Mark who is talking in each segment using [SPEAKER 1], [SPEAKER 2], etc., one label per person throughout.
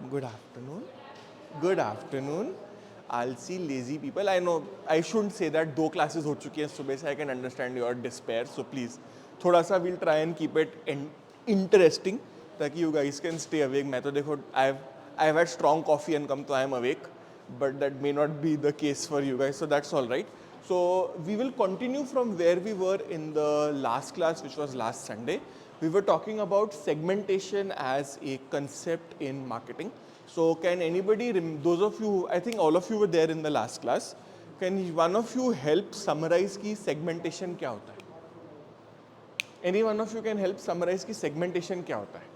[SPEAKER 1] Good afternoon. Good afternoon. I'll see lazy people. I know I shouldn't say that. 2 classes हो चुकी हैं सुबह से. I can understand your despair. So please, थोड़ा सा we'll try and keep it interesting ताकि you guys can stay awake. मैं तो देखो I've had strong coffee and come to I am awake, but that may not be the case for you guys. So that's all right. So we will continue from where we were in the last class, which was last Sunday. We were talking about segmentation as a concept in marketing. So can anybody, those of you, I think all of you were there in the last class, can one of you help summarize ki segmentation क्या होता है? Any one of you can help summarize ki segmentation क्या होता है?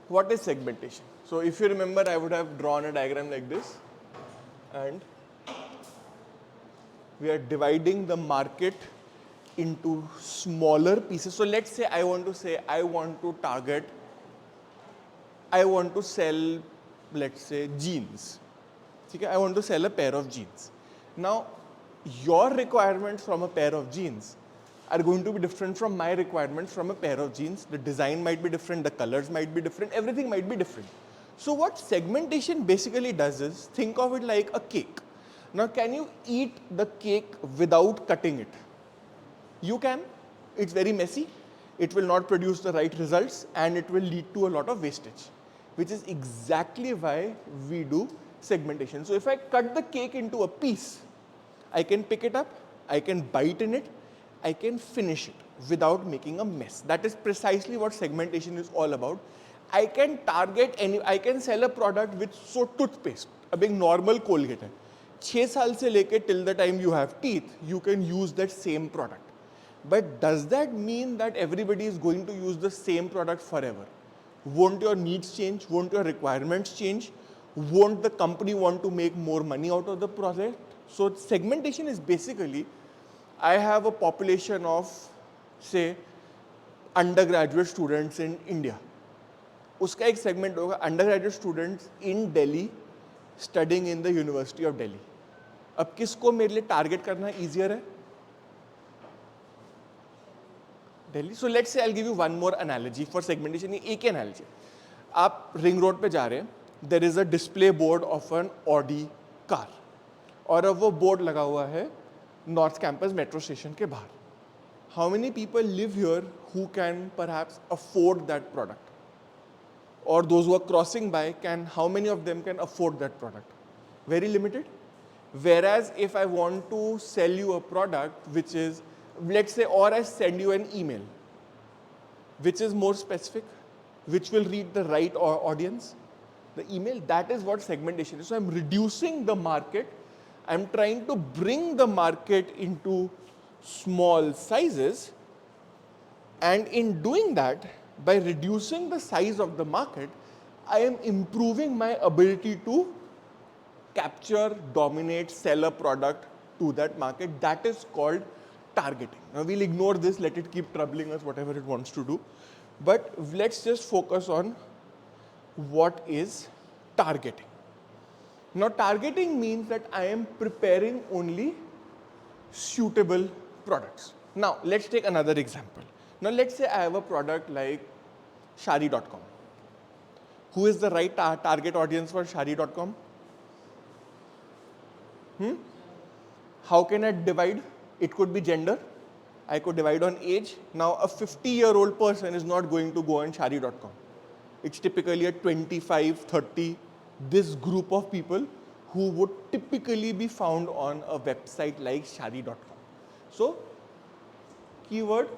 [SPEAKER 1] What is segmentation? So if you remember, I would have drawn a diagram like this, and we are dividing the market into smaller pieces. So let's say I want to sell, let's say, jeans. Okay? I want to sell a pair of jeans. Now, your requirements from a pair of jeans are going to be different from my requirements from a pair of jeans. The design might be different, the colors might be different, everything might be different. So what segmentation basically does is, think of it like a cake. Now, can you eat the cake without cutting it? You can. It's very messy. It will not produce the right results and it will lead to a lot of wastage, which is exactly why we do segmentation. So if I cut the cake into a piece, I can pick it up, I can bite in it, I can finish it without making a mess. That is precisely what segmentation is all about. I can I can sell a product which, so toothpaste, a big normal Colgate है. 6 साल से लेके till the time you have teeth, you can use that same product. But does that mean that everybody is going to use the same product forever? Won't your needs change? Won't your requirements change? Won't the company want to make more money out of the project? So segmentation is basically, I have a population of, say, undergraduate students in India. उसका एक segment होगा undergraduate students in Delhi studying in the University of Delhi. अब किसको मेरे लिए target करना easier है? Delhi. So let's say I'll give you one more analogy for segmentation. ये एक analogy. आप ring road पे जा रहे हैं. There is a display board of an Audi car. और अब वो board लगा हुआ है North Campus metro station के बाहर. How many people live here who can perhaps afford that product? Or those who are crossing by, how many of them can afford that product? Very limited. Whereas if I want to sell you a product which is, let's say, or I send you an email which is more specific, which will reach the right audience, the email, that is what segmentation is. So I'm reducing the market. I'm trying to bring the market into small sizes, and in doing that, by reducing the size of the market, I am improving my ability to capture, dominate, sell a product to that market. That is called targeting. Now we'll ignore this, let it keep troubling us, whatever it wants to do. But let's just focus on what is targeting. Now targeting means that I am preparing only suitable products. Now let's take another example. Now let's say I have a product like Shadi.com. Who is the right target audience for Shadi.com? How can I divide? It could be gender. I could divide on age. Now a 50-year-old person is not going to go on Shadi.com. It's typically a 25, 30, this group of people who would typically be found on a website like Shadi.com. So keyword,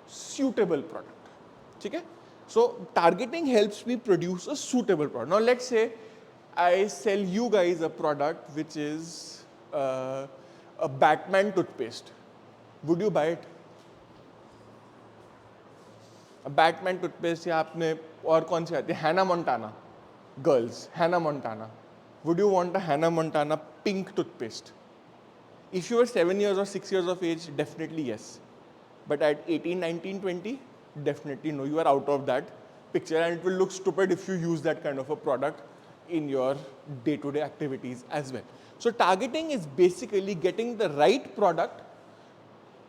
[SPEAKER 1] suitable product. Okay? So targeting helps me produce a suitable product. Now let's say I sell you guys a product which is a Batman toothpaste. Would you buy it? A Batman toothpaste या आपने और कौन सी आती है? Hannah Montana. Girls, Hannah Montana. Would you want a Hannah Montana pink toothpaste? If you were 7 years or 6 years of age, definitely yes. But at 18, 19, 20, definitely no. You are out of that picture, and it will look stupid if you use that kind of a product in your day-to-day activities as well. So targeting is basically getting the right product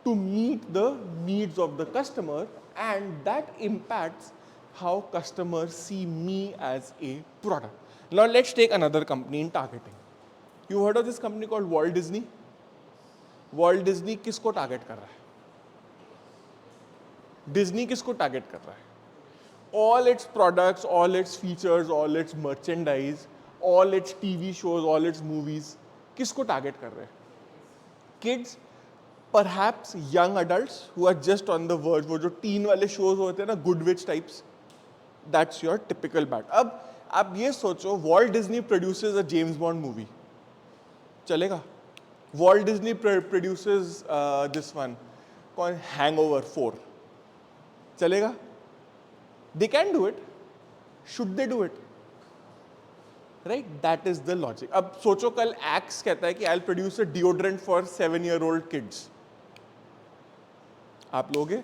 [SPEAKER 1] to meet the needs of the customer, and that impacts how customers see me as a product. Now let's take another company in targeting. You heard of this company called Walt Disney? Walt Disney किसको target कर रहा है? Disney किसको target कर रहा है? All its products, all its features, all its merchandise, all its TV shows, all its movies, किसको target कर रहे हैं? Kids, perhaps young adults who are just on the verge, वो जो टीन वाले shows होते हैं ना, good witch types, that's your typical bat. अब आप ये सोचो, Walt Disney produces a James Bond movie, चलेगा? Walt Disney produces this one, कौन Hangover 4, चलेगा? They can do it. Should they do it? Right? That is the logic. अब सोचो कल Axe कहता है कि I'll produce a deodorant for 7-year-old kids. आप लोगे?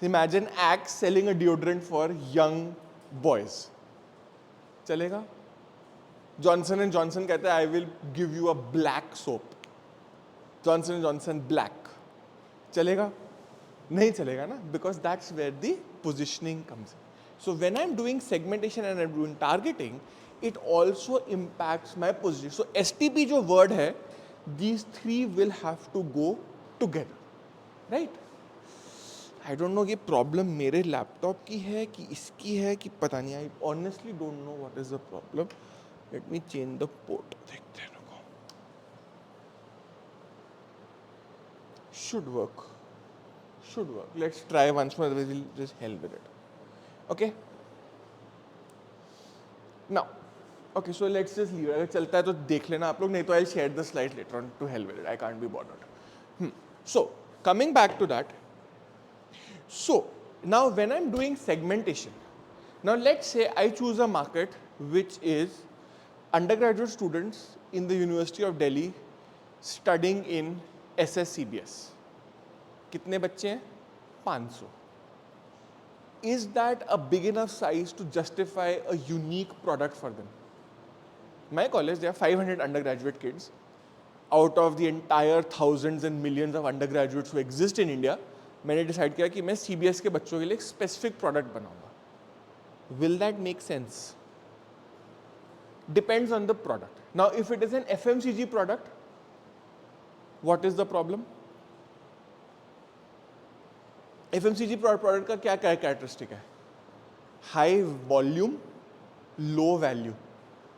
[SPEAKER 1] Imagine Axe selling a deodorant for young boys. चलेगा? Johnson and Johnson कहता है I will give you a black soap. Johnson and Johnson black. चलेगा? नहीं चलेगा ना, because that's where the positioning comes in. So when I'm doing segmentation and I'm doing targeting, it also impacts my position. So STP जो word है, these three will have to go together, right? I don't know ये problem मेरे laptop की है कि इसकी है कि पता नहीं. I honestly don't know what is the problem. Let me change the port. देखते हैं रुको. Should work. Should work. Let's try once more. We'll just hell with it. Okay. Now, okay. So let's just leave it. अगर चलता है तो देख लेना आप लोग, नहीं तो I'll share the slide later on. To hell with it. I can't be bothered. So coming back to that. So now when I'm doing segmentation, now let's say I choose a market which is undergraduate students in the University of Delhi studying in SSCBS. कितने बच्चे हैं? 500. Is that a big enough size to justify a unique product for them? My college, there are 500 undergraduate kids. Out of the entire thousands and millions of undergraduates who exist in India, मैंने decide किया कि मैं CBS के बच्चों के लिए एक specific product बनाऊंगा. Will that make sense? Depends on the product. Now, if it is an FMCG product, what is the problem? FMCG product का क्या characteristic है? High volume, low value.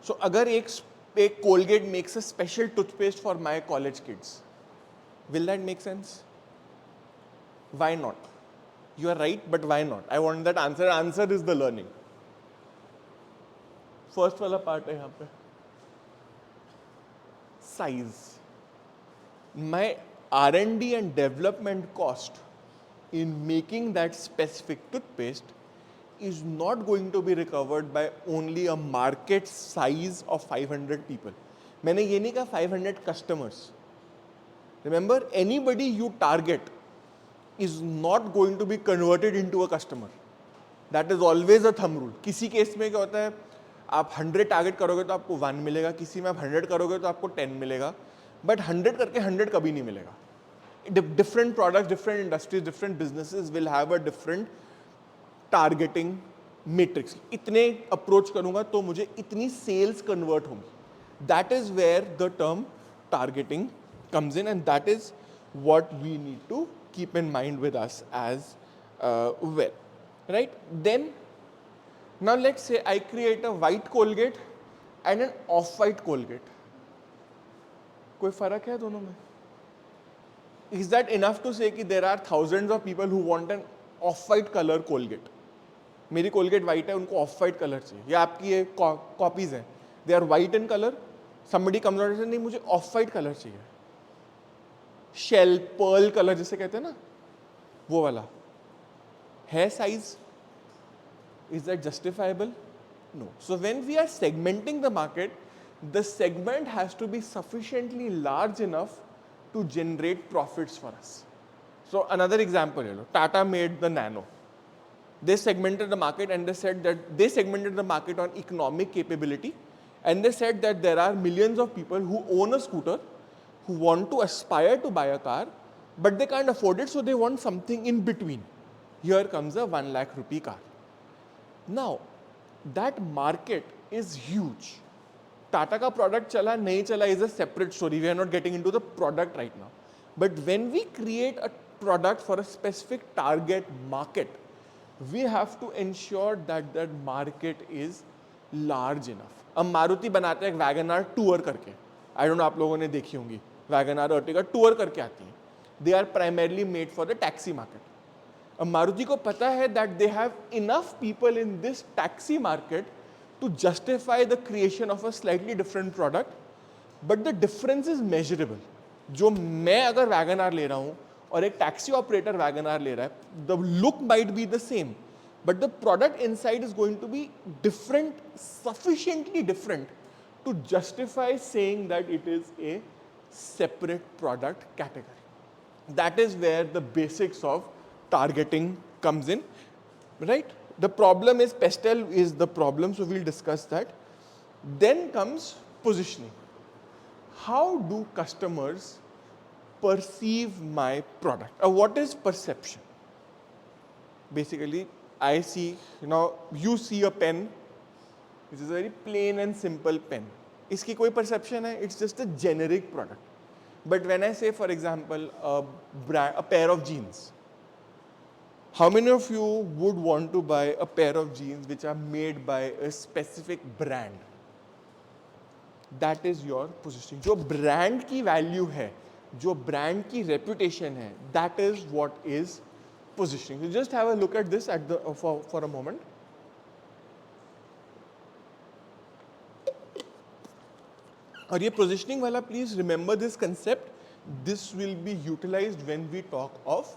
[SPEAKER 1] So अगर एक Colgate makes a special toothpaste for my college kids, will that make sense? Why not? You are right, but why not? I want that answer. Answer is the learning. First वाला part है यहाँ पे. Size. My R&D and development cost in making that specific toothpaste is not going to be recovered by only a market size of 500 people. मैंने ये नहीं कहा 500 customers. Remember, anybody you target is not going to be converted into a customer. That is always a thumb rule. किसी case में क्या होता है, आप 100 टारगेट करोगे तो आपको 1 मिलेगा, किसी में आप 100 करोगे तो आपको 10 मिलेगा, बट 100 करके 100 कभी नहीं मिलेगा. Different products, different industries, different businesses will have a different targeting matrix. इतने approach करूँगा तो मुझे इतनी sales convert होंगी. That is where the term targeting comes in, and that is what we need to keep in mind with us as well, right? Then, now let's say I create a white Colgate and an off-white Colgate. कोई फर्क है दोनों में? Is that enough to say कि there are thousands of people who want an off-white color Colgate? मेरी Colgate white है, उनको off-white color चाहिए. या आपकी ये copies हैं, they are white in color. Somebody comes out and says नहीं मुझे off-white color चाहिए. Shell, pearl color जिसे कहते हैं ना, वो वाला. Hair size, is that justifiable? No. So when we are segmenting the market, the segment has to be sufficiently large enough to generate profits for us. So another example, Tata made the Nano. They segmented the market and they said that they segmented the market on economic capability, and they said that there are millions of people who own a scooter who want to aspire to buy a car, but they can't afford it, so they want something in between. Here comes a 1 lakh rupee car. Now, that market is huge. Tata ka product chala, nahi chala is a separate story. We are not getting into the product right now. But when we create a product for a specific target market, we have to ensure that that market is large enough. अब मारुति बनाते हैं एक WagonR tour करके, आई don't no आप लोगों ने देखी होंगी, वैगनार अर्टिगा टूर करके आती हैं. They are primarily made for the taxi market. अब मारुति को पता है that they have enough people in this taxi market to justify the creation of a slightly different product, but the difference is measurable. जो मैं अगर WagonR ले रहा हूँ और एक टैक्सी ऑपरेटर वैगनार ले रहा है, the look might be the same, but the product inside is going to be different, sufficiently different to justify saying that it is a separate product category. That is where the basics of targeting comes in, right? The problem is pestle is the problem, so we'll discuss that. Then comes positioning. How do customers perceive my product? What is perception? Basically, I see, you see a pen, which is a very plain and simple pen. इसकी कोई perception है? It's just a generic product. But when I say, for example, a pair of jeans, how many of you would want to buy a pair of jeans which are made by a specific brand? That is your positioning. जो brand की value है, जो brand की reputation है, that is what is positioning. So just have a look at this for a moment. और ये positioning वाला, please remember this concept. This will be utilized when we talk of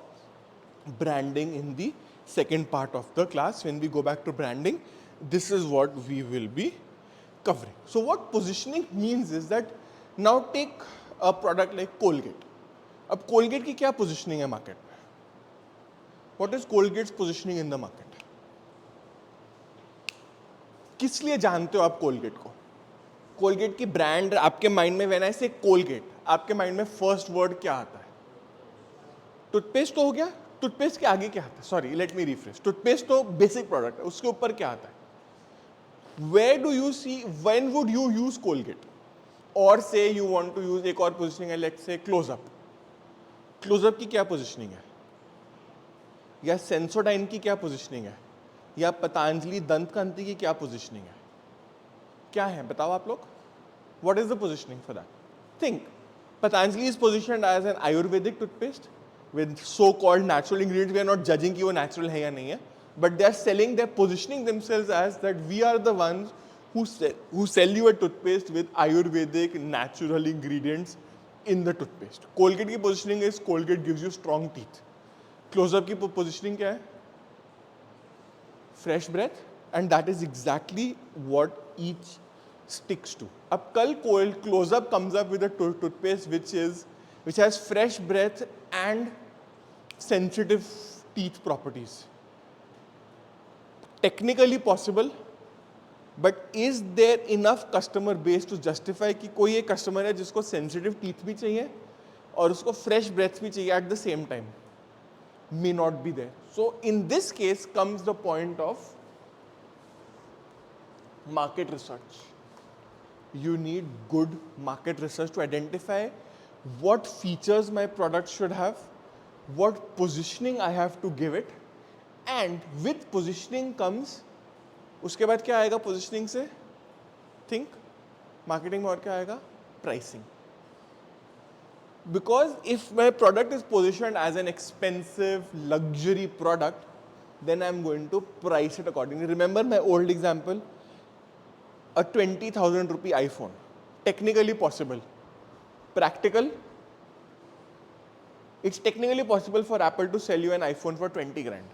[SPEAKER 1] branding in the second part of the class. When we go back to branding, this is what we will be covering. So what positioning means is that now take a product like Colgate. अब Colgate की क्या positioning है market? What is Colgate's positioning in the market? किस लिए जानते हो आप Colgate को? Colgate की ब्रांड आपके माइंड में, when I say Colgate, आपके माइंड में फर्स्ट वर्ड क्या आता है? टूथपेस्ट तो हो गया. टूथपेस्ट के आगे क्या आता है? Sorry, let me refresh. Toothpaste तो बेसिक प्रोडक्ट है, उसके ऊपर क्या आता है? Where do you see, when would you use Colgate? और say you want to use एक और पोजिशनिंग है, let's say Close-Up. Close-Up की क्या पोजिशनिंग है? या सेंसोडाइन की क्या पोजिशनिंग है? या पतंजलि दंतकांति की क्या पोजिशनिंग है? क्या है बताओ आप लोग? What is the positioning for that? Think. Patanjali is positioned as an Ayurvedic toothpaste with so-called natural ingredients. We are not judging कि वो natural है या नहीं है, but they are selling, they are positioning themselves as that we are the ones who sell you a toothpaste with Ayurvedic natural ingredients in the toothpaste. Colgate की positioning is Colgate gives you strong teeth. Close-Up की positioning क्या है? Fresh breath, and that is exactly what each sticks to. अब कल Close-Up comes up with a toothpaste which has fresh breath and sensitive teeth properties. Technically possible, but is there enough customer base to justify कि कोई एक customer है जिसको sensitive teeth भी चाहिए और उसको fresh breath भी चाहिए at the same time? May not be there. So in this case comes the point of market research. You need good market research to identify what features my product should have, what positioning I have to give it, and with positioning comes, उसके बाद क्या आएगा positioning से? Think, marketing में और क्या आएगा? Pricing. Because if my product is positioned as an expensive luxury product, then I'm going to price it accordingly. Remember my old example? A 20,000 rupee iPhone. Technically possible. Practical? It's technically possible for Apple to sell you an iPhone for 20 grand.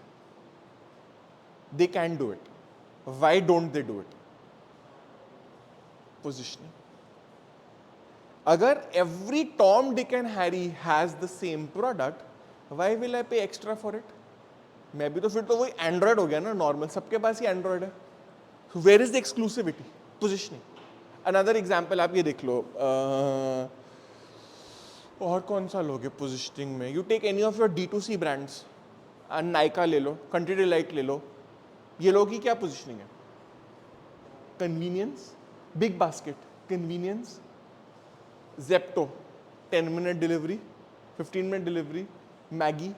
[SPEAKER 1] They can do it. Why don't they do it? Positioning. अगर every Tom, Dick and Harry has the same product, why will I pay extra for it? मैं भी तो फिर तो वही Android हो गया ना, normal, सबके पास ही Android है. So where is the exclusivity? Positioning. Another example आप ये देख लो, और कौन सा लोगे positioning में? You take any of your D2C brands. Nykaa ले लो, कंट्री डिलाइट ले लो, ये लोगों की क्या पोजिशनिंग है? Convenience, big basket, convenience, Zepto 10 minute delivery, 15 minute delivery, Maggi,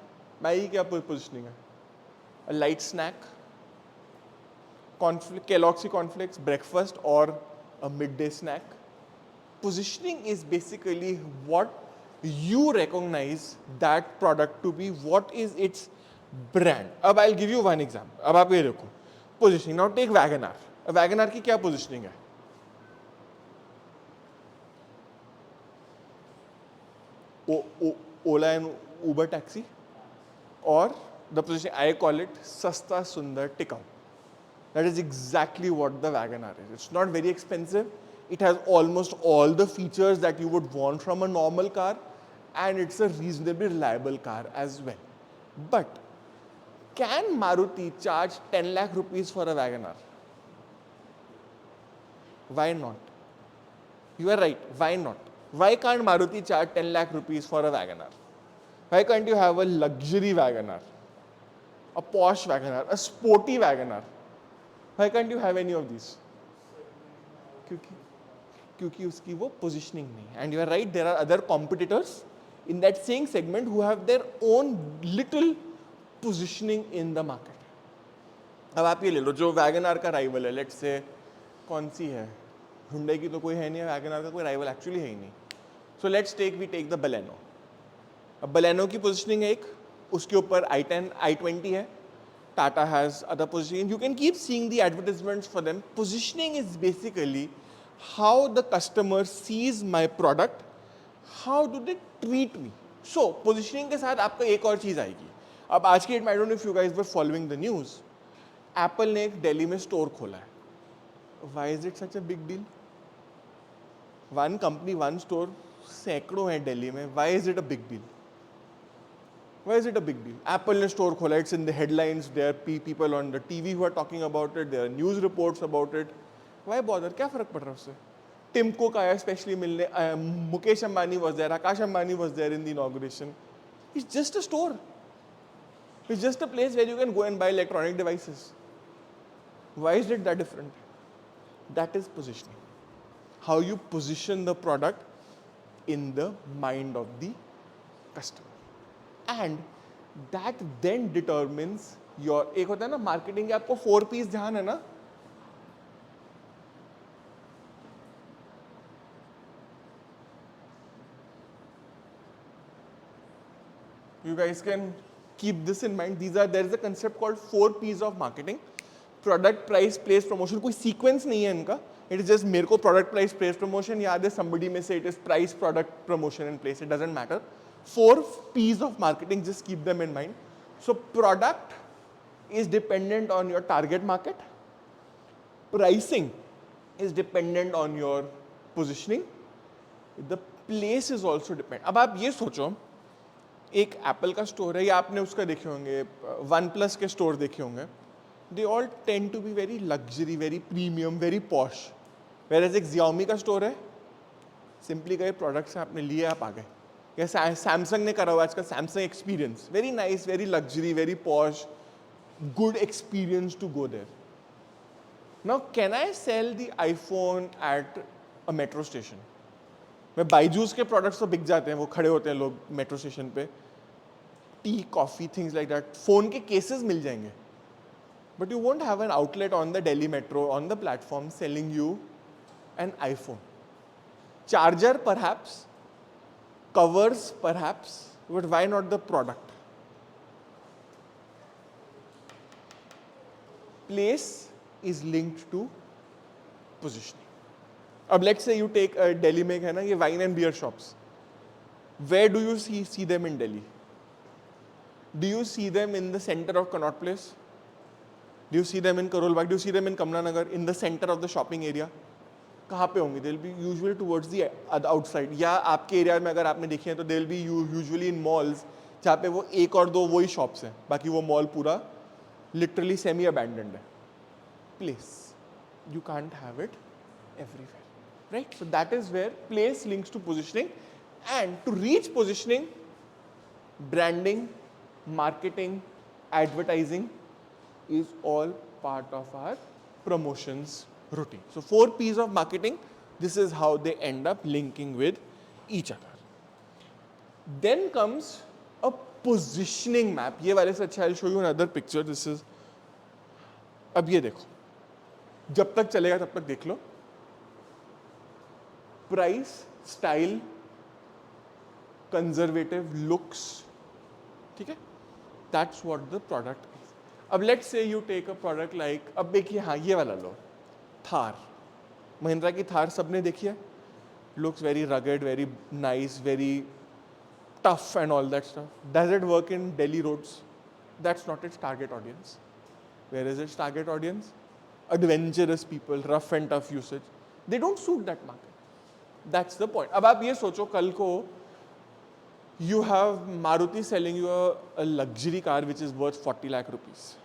[SPEAKER 1] Maggi क्या पोजिशनिंग है? A light snack, Kellogg's cornflakes, breakfast or a midday snack. Positioning is basically what you recognize that product to be, what is its brand. अब I'll give you one example. अब आप ये देखो positioning. Now take WagonR. WagonR की क्या positioning है? Ola and Uber taxi, or the position I call it सस्ता सुंदर टिकाऊ. That is exactly what the WagonR is. It's not very expensive. It has almost all the features that you would want from a normal car, and it's a reasonably reliable car as well. But can Maruti charge 10 lakh rupees for a WagonR? Why not? You are right. Why not? Why can't Maruti charge 10 lakh rupees for a WagonR? Why can't you have a luxury WagonR, a posh WagonR, a sporty WagonR? Why can't you have any of these? क्योंकि उसकी वो positioning नहीं है. And you are right, there are other competitors in that same segment who have their own little positioning in the market. अब आप ये ले लो, जो WagonR का rival है, let's say कौन सी है? Hyundai की तो कोई है नहीं, WagonR का कोई rival actually है ही नहीं. So let's take the Baleno. अब Baleno की positioning है एक, उसके ऊपर i10, i20 है. Tata has other positioning. You can keep seeing the advertisements for them. Positioning is basically how the customer sees my product, how do they treat me. So positioning के साथ आपका एक और चीज आएगी. अब आज की डेट में I don't know if you guys were following the news. Apple ने एक दिल्ली में स्टोर खोला है. Why is it such a big deal? One company, one store, सैकड़ों हैं दिल्ली में. Why is it a big deal? Why is it a big deal? Apple ने store खोला, it's in the headlines, there are people on the TV who are talking about it, there are news reports about it. Why bother? क्या फर्क पड़ रहा है उससे? Tim Cook आया specially मिलने, Mukesh Ambani was there, Akash Ambani was there in the inauguration. It's just a store. It's just a place where you can go and buy electronic devices. Why is it that different? That is positioning. How you position the product in the mind of the customer. And that then determines your, एक होता है ना marketing के आपको 4 P's ध्यान है ना? You guys can keep this in mind. There is a concept called 4 P's of marketing. Product, price, place, promotion. कोई sequence नहीं है इनका. It is just मेरे को product, price, place, promotion याद है. Somebody may say it is price, product, promotion and place. It doesn't matter. 4 P's of marketing, just keep them in mind. So product is dependent on your target market. Pricing is dependent on your positioning. The place is also dependent. अब आप ये सोचो, एक Apple का store है या आपने उसका देखे होंगे, वन प्लस के स्टोर देखे होंगे. They all tend to be very luxury, very premium, very posh. Whereas एक Xiaomi का स्टोर है, सिंपली गए प्रोडक्ट्स आपने लिए आप आ गए. या सैमसंग ने करा हुआ आजकल Samsung experience, very nice, very luxury, very posh, good experience to go there. Now can I sell the iPhone at a metro station? मैं बाईजूस के प्रोडक्ट्स तो बिक जाते हैं, वो खड़े होते हैं लोग मेट्रो स्टेशन पे, T, coffee, things like that. Phone के केसेस मिल जाएंगे, but you won't have an outlet on the Delhi metro on the platform selling you an iPhone. Charger perhaps, covers perhaps, but why not the product? Place is linked to positioning. अब let's say you take Delhi में है ना ये wine and beer shops. Where do you see them in Delhi? Do you see them in the center of Connaught Place? Do you see them in Karol Bagh? Do you see them in Kamla Nagar, in the center of the shopping area? कहाँ पे होंगे? They'll be usually towards the outside. या आपके area में अगर आपने देखे हैं तो they'll be usually in malls जहाँ पे वो एक और दो वही shops हैं, बाकी वो mall पूरा literally semi abandoned है. Place, you can't have it everywhere, right? So that is where place links to positioning, and to reach positioning, branding, marketing, advertising is all part of our promotions routine. So 4 P's of marketing, this is how they end up linking with each other. Then comes a positioning map. ये वाले से अच्छा, I'll show you another picture. This is, अब ये देखो, जब तक चलेगा तब तक देख लो. Price, style, conservative looks, ठीक है? That's what the product is. अब let's say you take a product like, अब देखिए हाँ ये वाला लो, थार, महिंद्रा की थार सबने देखी है. Looks very rugged, very nice, very tough and all that stuff. Does it work in Delhi roads? That's not its target audience. Where is its target audience? Adventurous people, rough and tough usage. They don't suit that market. That's the point. अब आप ये सोचो कल को you have Maruti selling you a luxury car which is worth 40 lakh rupees.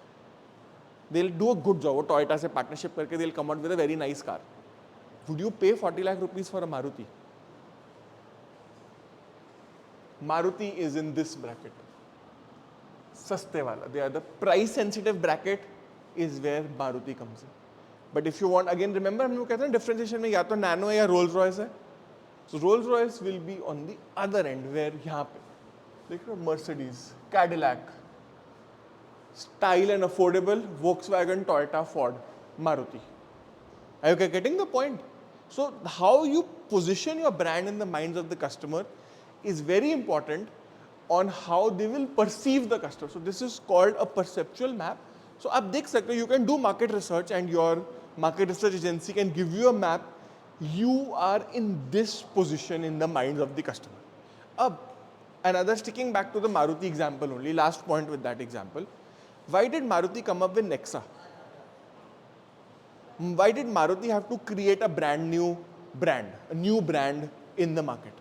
[SPEAKER 1] They'll do a good job. वो Toyota से partnership करके they'll come out with a very nice car. Would you pay 40 lakh rupees for a Maruti? Maruti is in this bracket. सस्ते वाला. They are the price sensitive bracket is where Maruti comes in. But if you want, again remember हम लोग कहते हैं differentiation में या तो Nano है या Rolls Royce है. So Rolls Royce will be on the other end where यहाँ पे देखो Mercedes, Cadillac, style and affordable, Volkswagen, Toyota, Ford, Maruti. Are you getting the point? So how you position your brand in the minds of the customer is very important on how they will perceive the customer. So this is called a perceptual map. So आप देख सकते हो, you can do market research and your market research agency can give you a map. You are in this position in the minds of the customer. Another, sticking back to the Maruti example only, last point with that example. Why did Maruti come up with Nexa? Why did Maruti have to create a new brand in the market?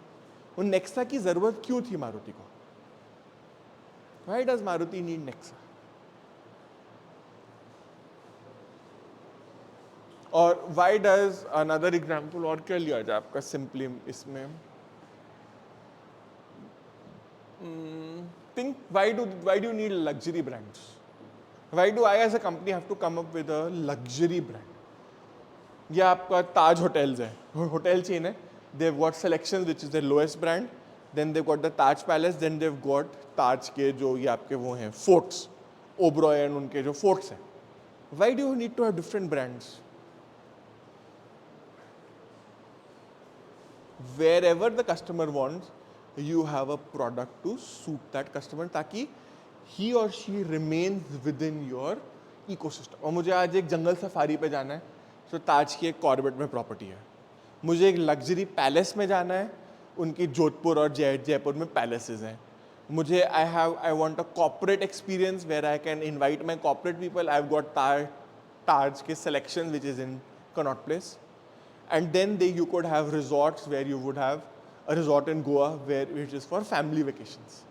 [SPEAKER 1] वो Nexa की ज़रूरत क्यों थी Maruti को? Why does Maruti need Nexa? और why does another example और क्या लिया जाए आपका simply इसमें? Think why do you need luxury brands? Why do I as a company have to come up with a luxury brand? ये आपका ताज hotels है, होटल चेन है. They've got selections which is the lowest brand. Then they've got the Taj Palace. Then they've got ताज के जो ये आपके वो हैं forts, Oberoi and उनके जो forts हैं. Why do you need to have different brands? Wherever the customer wants, you have a product to suit that customer ताकि he or she remains within your ecosystem. और मुझे आज एक जंगल safari पे जाना है, तो ताज की एक कॉर्बेट में प्रॉपर्टी है. मुझे एक लग्जरी पैलेस में जाना है, उनकी जोधपुर और जयपुर में पैलेसेस हैं. मुझे I want a corporate experience where I can invite my corporate people. I've got Taj के selections which is in Connaught Place. And then you could have resorts where you would have a resort in Goa which is for family vacations.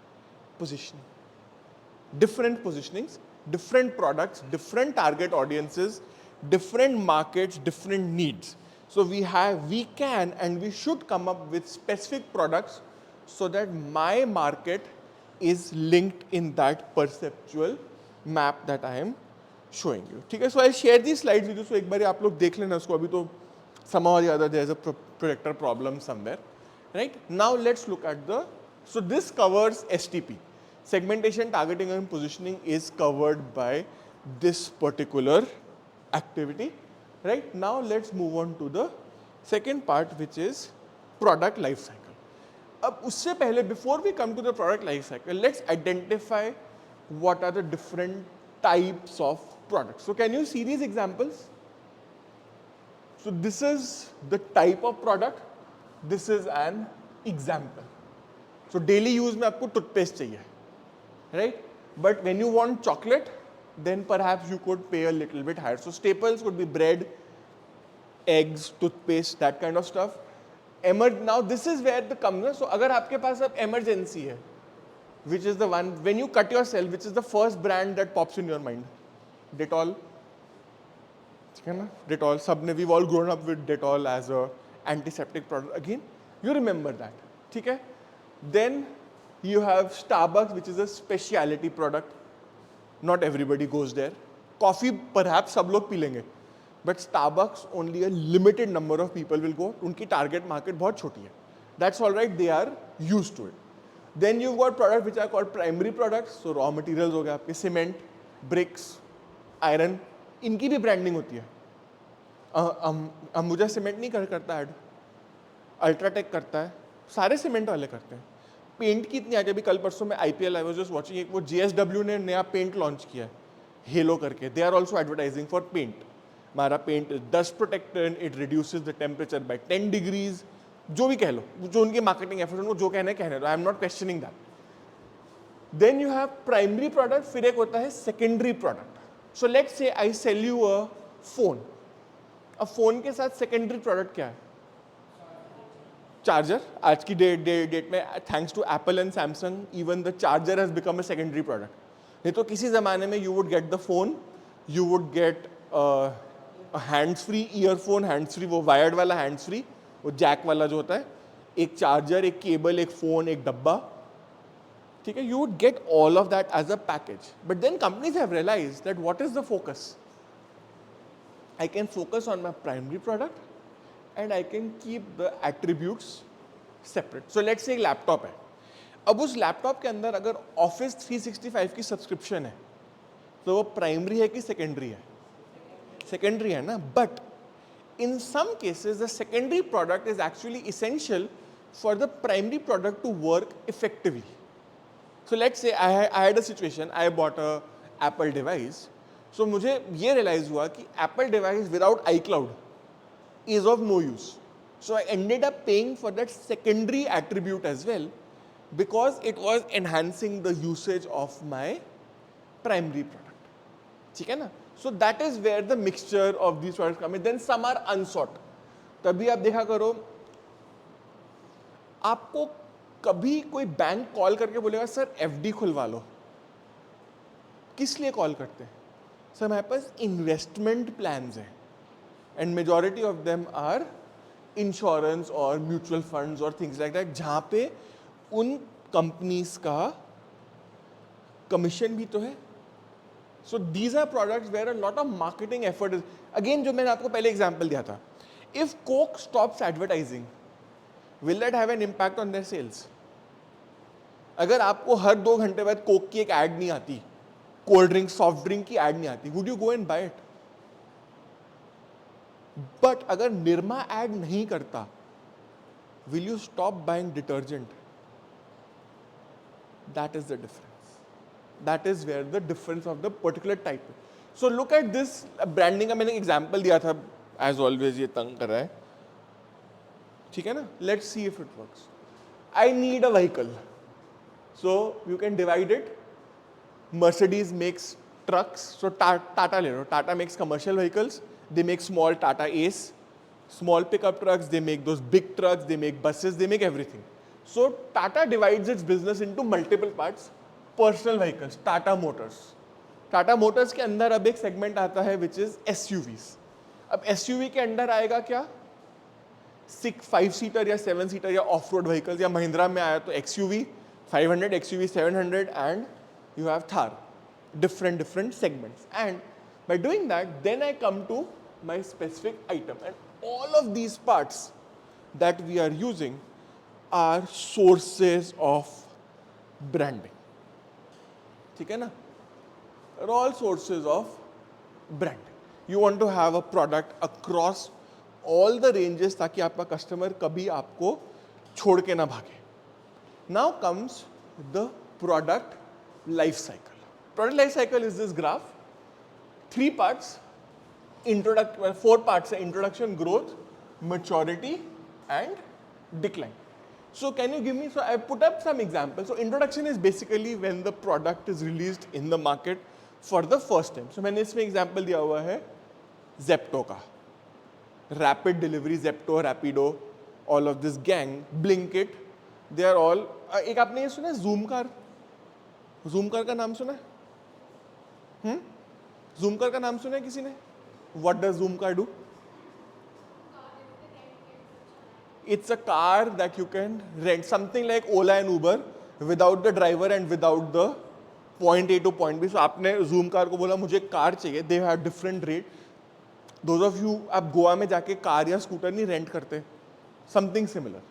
[SPEAKER 1] Positioning. Different positionings, different products, different target audiences, different markets, different needs. So we can and we should come up with specific products so that my market is linked in that perceptual map that I am showing you. ठीक है? So I'll share these slides with you. So एक बार आप लोग देख लेना उसको. अभी तो somehow or the other there is a projector problem somewhere, right? Now let's look at so this covers STP. Segmentation, targeting and positioning is covered by this particular activity, right? Now let's move on to the second part which is product life cycle. अब उससे पहले, before we come to the product life cycle, let's identify what are the different types of products. So can you see these examples? So this is the type of product. This is an example. So daily use में आपको toothpaste चाहिए, right? But when you want chocolate, then perhaps you could pay a little bit higher. So staples could be bread, eggs, toothpaste, that kind of stuff. Now this is where the comes. So अगर आपके पास अब emergency है, which is the one when you cut yourself, which is the first brand that pops in your mind? Dettol. Dettol, सबने, we've all grown up with Dettol as a antiseptic product. Again, you remember that. ठीक है? Then you have Starbucks, which is a specialty product. Not everybody goes there. Coffee perhaps सब लोग P लेंगे, but Starbucks only a limited number of people will go. उनकी target market बहुत छोटी है. That's all right. They are used to it. Then you've got products which are called primary products. So raw materials हो गए आपके cement, bricks, iron. इनकी भी branding होती है. अंबुजा सीमेंट नहीं करता ऐड, अल्ट्राटेक करता है, सारे सीमेंट वाले करते हैं. पेंट की इतनी आगे, अभी कल परसों में IPL I was just watching, एक वो JSW ने नया पेंट लॉन्च किया है हेलो करके. They are also advertising for paint. हमारा paint dust protected, it reduces the temperature by 10 degrees. जो भी कह लो, जो उनके मार्केटिंग एफर्ट, उनको जो कहने दो, I am not questioning that. Then you have primary product, फिर एक होता है secondary product. So let's say I sell you a phone. अब फोन के साथ सेकेंडरी प्रोडक्ट क्या है? चार्जर. आज की डेट में thanks to Apple and Samsung even the charger has become a secondary product. नहीं तो किसी ज़माने में you would get the phone, you would get hands free earphone, hands free वो वायर्ड वाला हैंड्स फ्री, वो जैक वाला जो होता है, एक चार्जर, एक केबल, एक फ़ोन, एक डब्बा. ठीक है, you would get all of that as a package. But then companies have realised that what is the focus. I can focus on my primary product and I can keep the attributes separate. So let's say एक laptop है. अब उस laptop के अंदर अगर Office 365 की subscription है तो वो प्राइमरी है कि सेकेंडरी है? सेकेंडरी है ना. But in some cases the secondary product is actually essential for the primary product to work effectively. So let's say I had a situation, I bought a Apple device. So मुझे ये realise हुआ कि Apple device without iCloud is of no use. So I ended up paying for that secondary attribute as well because it was enhancing the usage of my primary product. ठीक है ना. So that is where the mixture of these products come in. Then some are unsought. तभी आप देखा करो, आपको कभी कोई बैंक कॉल करके बोलेगा सर FD खुलवा लो. किस लिए कॉल करते हैं? सर हमारे पास इन्वेस्टमेंट प्लान्स हैं and majority of them are insurance और म्यूचुअल फंड्स और थिंग्स लाइक दैट, जहाँ पे उन कंपनीज का कमीशन भी तो है. So these are products where a lot of marketing effort is. Again जो मैंने आपको पहले एग्जांपल दिया था, if Coke stops advertising will that have an impact on their sales? अगर आपको हर 2 घंटे बाद कोक की एक ऐड नहीं आती, कोल्ड ड्रिंक, सॉफ्ट ड्रिंक की ऐड नहीं आती, would you go and buy it? But अगर निरमा ऐड नहीं करता, will you stop buying detergent? That is the difference. That is where the difference of the particular type. So look at this. Branding का मैंने example दिया था, as always ये तंग कर रहा है. ठीक है ना. Let's see if it works. I need a vehicle, so you can divide it. Mercedes makes trucks, so Tata ले लो. Tata makes commercial vehicles. They make small Tata Ace, small pickup trucks. They make those big trucks. They make buses. They make everything. So Tata divides its business into multiple parts. Personal vehicles, Tata Motors. Tata Motors के अंदर अब एक segment आता है which is SUVs. अब SUV के अंदर आएगा क्या? 5-seater या 7-seater या off-road vehicles. या महिंद्रा में आया तो XUV 500, XUV 700 and you have Thar. Different segments. And by doing that, then I come to my specific item. And all of these parts that we are using are sources of branding. ठीक है ना? Are all sources of branding. You want to have a product across all the ranges ताकि आपका customer कभी आपको छोड़ के ना भागे. Now comes the product life cycle. Product life cycle is this graph. 3 parts. 4 parts: introduction, growth, maturity, and decline. So can you give me? So I put up some examples. So introduction is basically when the product is released in the market for the first time. So मैंने इसमें example दिया हुआ है Zepto का. Rapid delivery, Zepto, Rapido, all of this gang, Blinkit, they are all. एक आपने ये सुना है Zoom car? Zoom car का नाम सुना है? Zoom car का नाम सुना है किसी ने? What does Zoom car do? It's a car that you can rent, something like Ola and Uber, without the driver and without the point A to point B. So आपने Zoom car को बोला मुझे car चाहिए, they have different rate. Those of you, आप गोवा में जाके car या scooter नहीं रेंट करते, something similar.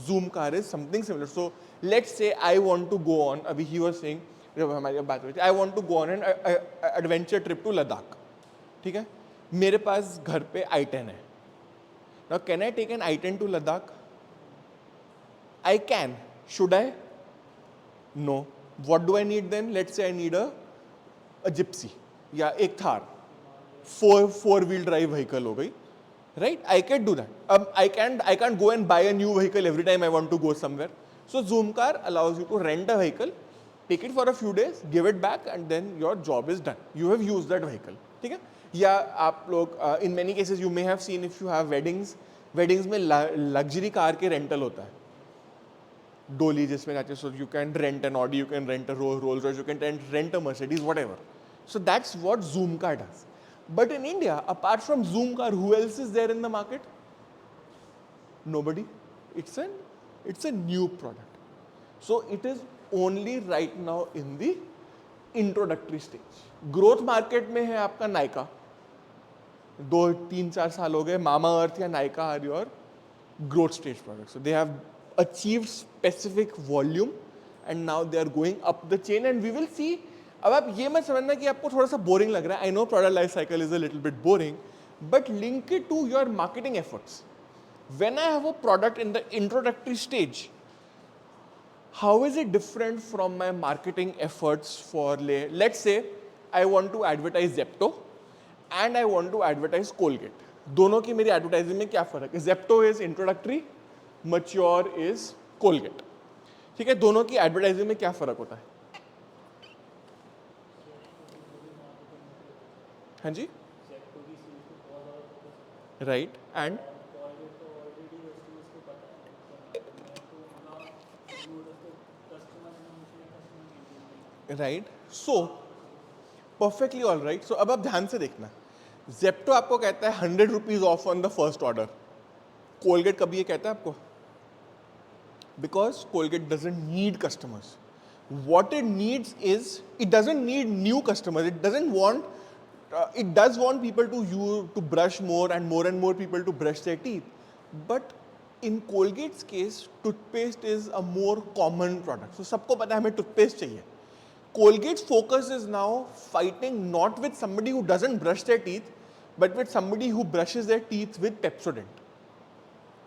[SPEAKER 1] Zoomcar is something similar. So let's say I want to go on, अभी ही वाज सेइंग, जब हमारी बात हुई थी, I want to go on an adventure trip to Ladakh. ठीक है, मेरे पास घर पे i10 है. Now can I take an i10 to Ladakh? I can. Should I? No. What do I need then? Let's say I need a Gypsy या एक Thar, four wheel drive vehicle हो गई, right? I can do that. I can't go and buy a new vehicle every time I want to go somewhere. So Zoom Car allows you to rent a vehicle, take it for a few days, give it back, and then your job is done. You have used that vehicle. ठीक है? या आप लोग in many cases you may have seen if you have weddings में luxury car के rental होता है. डोली जिसमें जाते हैं, so you can rent an Audi, you can rent a Rolls Royce, you can rent a Mercedes, whatever. So that's what Zoom Car does. But in India, apart from Zoom Car, who else is there in the market? Nobody. It's a new product. So it is only right now in the introductory stage. Growth market में है आपका Nykaa. 2-3-4 साल हो गए. Mamaearth या Nykaa are your growth stage products. So they have achieved specific volume and now they are going up the chain, and we will see. अब आप ये मत समझना कि आपको थोड़ा सा बोरिंग लग रहा है. I know product life cycle is a little bit boring, but link it to your marketing efforts. When I have a product in the introductory stage, how is it different from my marketing efforts for let's say I want to advertise Zepto and I want to advertise Colgate. दोनों की मेरी advertising में क्या फर्क है? Zepto is introductory, mature is Colgate. ठीक है, दोनों की एडवर्टाइजिंग में क्या फर्क होता है? हाँ जी, right. And right, so perfectly all right. So अब आप ध्यान से देखना, जेप्टो आपको कहता है 100 rupees of on the first order. Colgate कभी ये कहता है आपको? Because Colgate doesn't need customers. what it needs is, it doesn't need new customers, it doesn't want it does want people to brush more and more people to brush their teeth. But in Colgate's case, toothpaste is a more common product. So सबको पता है हमें toothpaste चाहिए. Colgate's focus is now fighting not with somebody who doesn't brush their teeth, but with somebody who brushes their teeth with Pepsodent.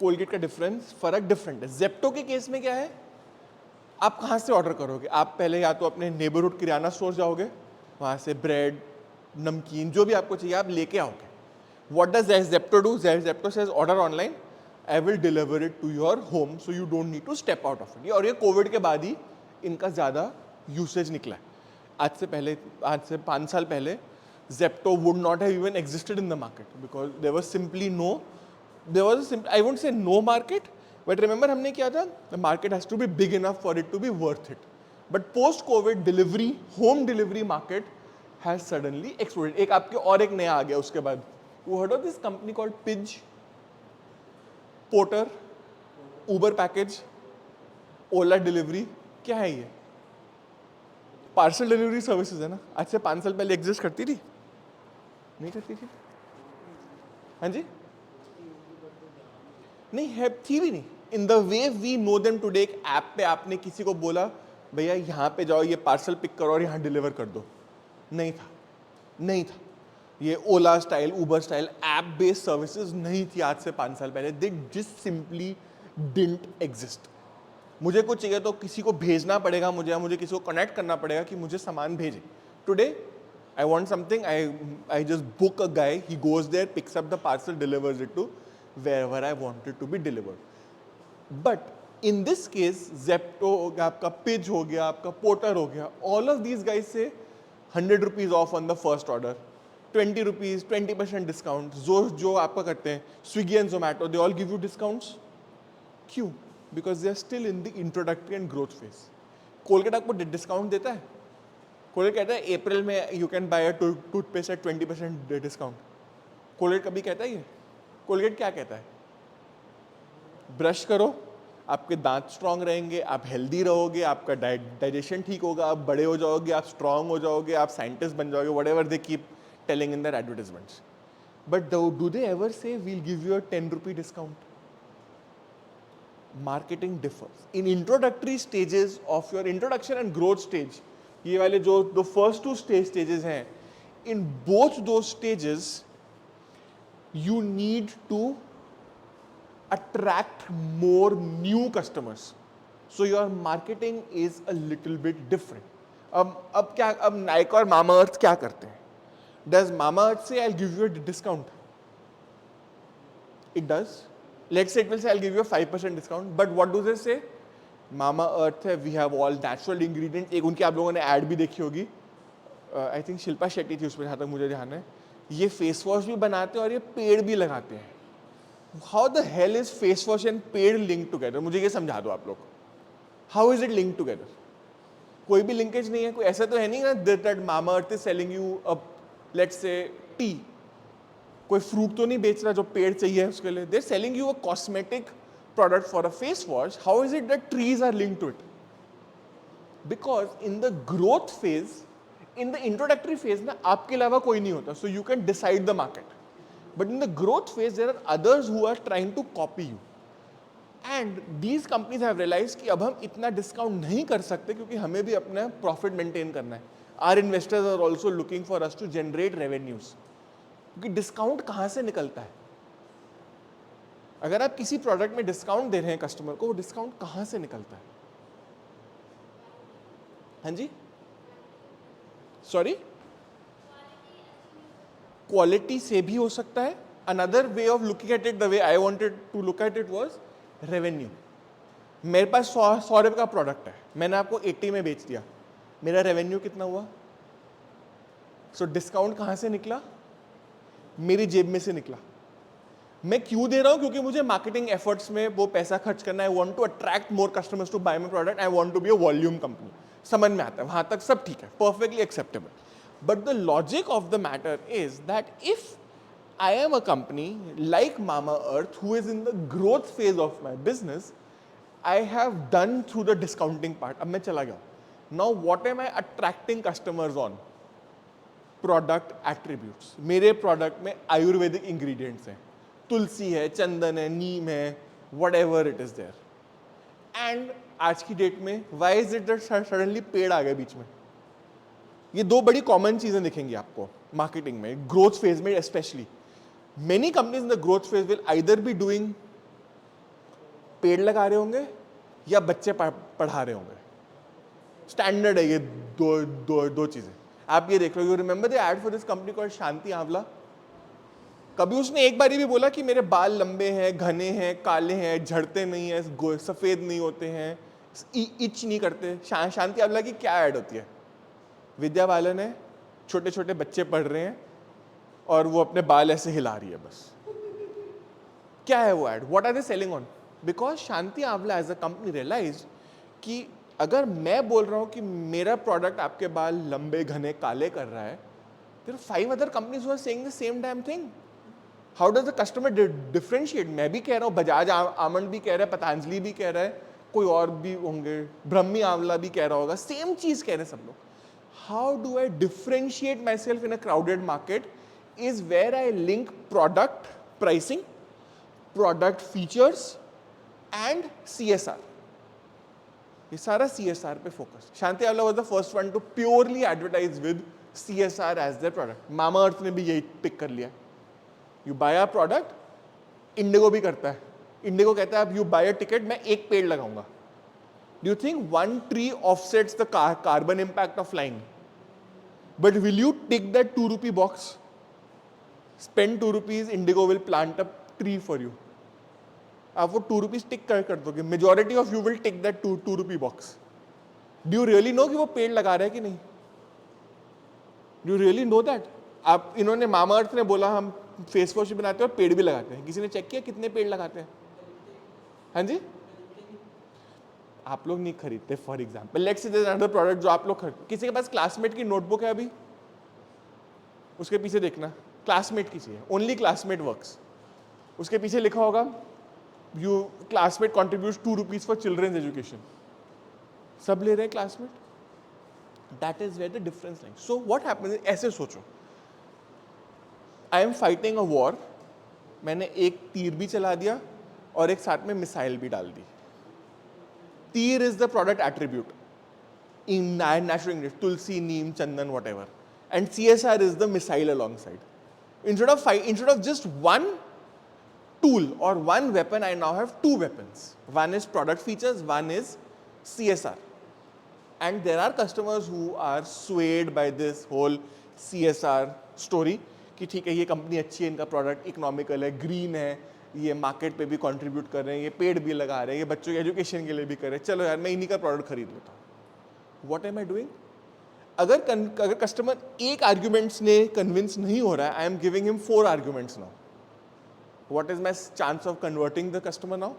[SPEAKER 1] Colgate का फर्क different है. Zepto के case में क्या है? आप कहाँ से ऑर्डर करोगे? आप पहले या तो अपने नेबरहुड किराना स्टोर जाओगे, वहाँ से ब्रेड, नमकीन, जो भी आपको चाहिए आप लेके आओगे. What does Zepto do? Zepto says order online, I will deliver it to your home, so you don't need to step out of it. और ये कोविड के बाद ही इनका ज़्यादा यूसेज निकला है. आज से 5 साल पहले Zepto would not have even existed in the market because there was simply I won't say no market, but remember हमने क्या था? The market has to be big enough for it to be worth it. But post COVID delivery, home delivery market has suddenly exploded. एक आपके और एक नया आ गया उसके बाद. You heard of this company called Pidge? Porter, Uber package, Ola delivery. क्या है ये? पार्सल डिलीवरी सर्विसेज है ना. आज से 5 साल पहले एग्जिस्ट करती थी? नहीं करती थी. हाँ जी, नहीं है, थी भी नहीं. In the way we know them today, एक ऐप पे आपने किसी को बोला भैया यहाँ पे जाओ, ये पार्सल पिक करो और यहाँ डिलीवर कर दो, नहीं था. ये ओला स्टाइल, उबर स्टाइल ऐप बेस्ड सर्विसेज नहीं थी आज से 5 साल पहले. They just simply didn't exist. मुझे कुछ चाहिए तो किसी को भेजना पड़ेगा मुझे किसी को कनेक्ट करना पड़ेगा कि मुझे सामान भेजे. Today I want something, I just book a guy, he goes there, picks up the parcel, delivers it to wherever I want it to be delivered. But in this case, Zepto हो गया, आपका Pidge हो गया, आपका Porter हो गया, all of these guys say 100 rupees off on the first order, 20 rupees, 20% discount. जो आपका करते हैं Swiggy and Zomato, they all give you discounts. क्यों? Because they are still in the introductory and growth phase. Colgate आपको discount देता है. Colgate कहता है अप्रैल में you can buy a toothpaste at 20% discount. Colgate कभी कहता है ये? कोलगेट क्या कहता है? ब्रश करो, आपके दांत स्ट्रांग रहेंगे, आप हेल्दी रहोगे, आपका डाइजेशन ठीक होगा, आप बड़े हो जाओगे, आप स्ट्रांग हो जाओगे, आप साइंटिस्ट बन जाओगे, whatever they keep telling in their advertisements. But do they ever say we'll give you a 10 rupee discount? Marketing differs. In introductory stages of your introduction and growth stage, ये वाले जो the first two stages हैं, in both those stages, you need to attract more new customers. So your marketing is a little bit different. अब Nike और Mamaearth क्या करते हैं? Does Mamaearth say I'll give you a discount? It does. Let's say it will say I'll give you a 5% discount. But what do they say? Mamaearth है, we have all natural ingredients. एक उनकी आप लोगों ने ad भी देखी होगी. I think Shilpa Shetty थी उसमें, जहाँ तक मुझे ध्यान है. ये फेस वॉश भी बनाते हैं और ये पेड़ भी लगाते हैं. How the hell is face wash and पेड़ linked together? मुझे ये समझा दो आप लोग. How is it linked together? कोई भी लिंकेज नहीं है. कोई ऐसा तो है नहीं ना that Mamaearth is selling you a let's say tea. कोई फ्रूट तो नहीं बेच रहा जो पेड़ चाहिए उसके लिए. They're selling you a cosmetic product for a face wash. How is it that trees are linked to it? Because in the growth phase, in the introductory phase ना आपके अलावा कोई नहीं होता. So you can decide the market. But in the growth phase, there are others who are trying to copy you. And these companies have realized कि अब हम इतना डिस्काउंट नहीं कर सकते क्योंकि हमें भी अपना प्रॉफिट मेंटेन करना है. Our investors are also looking for us to generate revenues. क्योंकि डिस्काउंट कहाँ से निकलता है? अगर आप किसी प्रोडक्ट में डिस्काउंट दे रहे हैं कस्टमर को, वो डिस्काउंट कहाँ से निकलता है? हाँ जी, सॉरी, क्वालिटी से भी हो सकता है. Another way of looking at it, the way I wanted to look at it was revenue. मेरे पास 100 रुपये का प्रोडक्ट है, मैंने आपको 80 में बेच दिया, मेरा रेवेन्यू कितना हुआ? सो डिस्काउंट कहाँ से निकला? मेरी जेब में से निकला. मैं क्यों दे रहा हूं? क्योंकि मुझे मार्केटिंग एफर्ट्स में वो पैसा खर्च करना है. I want to attract more customers to buy my product. I want to be a volume company. समझ में आता है, वहां तक सब ठीक है, perfectly acceptable. But the logic of the matter is that if I am a company like Mamaearth who is in the growth phase of my business, I have done through the discounting part. अब मैं चला गया. Now what am I attracting customers on? Product attributes. मेरे product में Ayurvedic ingredients हैं, तुलसी है, चंदन है, नीम है, whatever it is there. And आज की डेट में why is it that suddenly पेड़ आ गए बीच में? ये दो बड़ी कॉमन चीजें दिखेंगी आपको मार्केटिंग में, ग्रोथ फेज में specially. Many companies in the growth phase will either be doing पेड़ लगा रहे होंगे या बच्चे पढ़ा रहे होंगे. स्टैंडर्ड है ये दो चीजें. आप ये देख लो. You remember the ad for this company called Shanti Amla? कभी उसने एक बारी भी बोला कि मेरे बाल लंबे हैं, घने हैं, काले हैं, झड़ते नहीं हैं, सफेद नहीं होते हैं, इच नहीं करते? शांति आंवला की क्या ऐड होती है? विद्या बालन है, छोटे छोटे बच्चे पढ़ रहे हैं और वो अपने बाल ऐसे हिला रही है बस. क्या है वो ad? What are they selling on? Because Shanti Amla as a company realise कि अगर मैं बोल रहा हूं कि मेरा प्रोडक्ट आपके बाल लंबे घने काले कर रहा है, there are 5 other companies who are saying the same damn thing. How does the customer differentiate? मैं भी कह रहा हूं, बजाज आमंड भी कह रहा है, पतंजलि भी कह रहा है, कोई और भी होंगे, ब्रह्मी आंवला भी कह रहा होगा, सेम चीज कह रहे हैं सब लोग. How do I differentiate my self in a crowded market is where I link product pricing, product features and CSR. ये सारा CSR पे फोकस. शांति आंवला was the first one to purely advertise with CSR as their product. Mamaearth ने भी यही pick कर लिया. You buy a product, Indigo भी करता है. Indigo कहता है you buy a ticket, मैं एक पेड़ लगाऊंगा. Do you think one tree offsets the carbon impact of flying? But will you tick that 2 rupee box? Spend 2 rupees, Indigo will plant a tree for you. आप वो 2 rupees टिक कर दोगे. Majority of you will tick that 2 rupee box. Do you really know कि वो पेड़ लगा रहा है कि नहीं? Do you really know that? आप इन्होंने Mamaearth ने बोला हम फेस वॉश भी बनाते हैं और पेड़ भी लगाते हैं. किसी ने चेक किया कितने पेड़ लगाते हैं? हाँ जी, आप लोग नहीं खरीदते. For example let's say another product जो आप लोग खरीदते. किसी के पास क्लासमेट की नोटबुक है अभी? उसके पीछे देखना, क्लासमेट की चाहिए, ओनली क्लासमेट वर्क्स. उसके पीछे लिखा होगा you Classmate contribute 2 rupees for children's education, सब ले रहे हैं Classmate. That is where the difference like. So what happens, ऐसे सोचो, I am fighting a war, मैंने एक तीर भी चला दिया और एक साथ में मिसाइल भी डाल दी. तीर is the product attribute in natural English, tulsi, neem, chandan, whatever, and CSR is the missile alongside. Instead of just one tool or one weapon, I now have two weapons. One is product features, one is CSR. And there are customers who are swayed by this whole CSR story कि ठीक है, ये company अच्छी है, इनका product economical है, green है, ये मार्केट पे भी कंट्रीब्यूट कर रहे हैं, ये पेड़ भी लगा रहे हैं, ये बच्चों के एजुकेशन के लिए भी कर रहे हैं, चलो यार मैं इन्हीं का प्रोडक्ट खरीद लेता हूँ. What am I doing? अगर कस्टमर एक आर्ग्यूमेंट्स ने कन्विंस नहीं हो रहा है, I am giving him 4 arguments now. What is my chance of converting the customer now?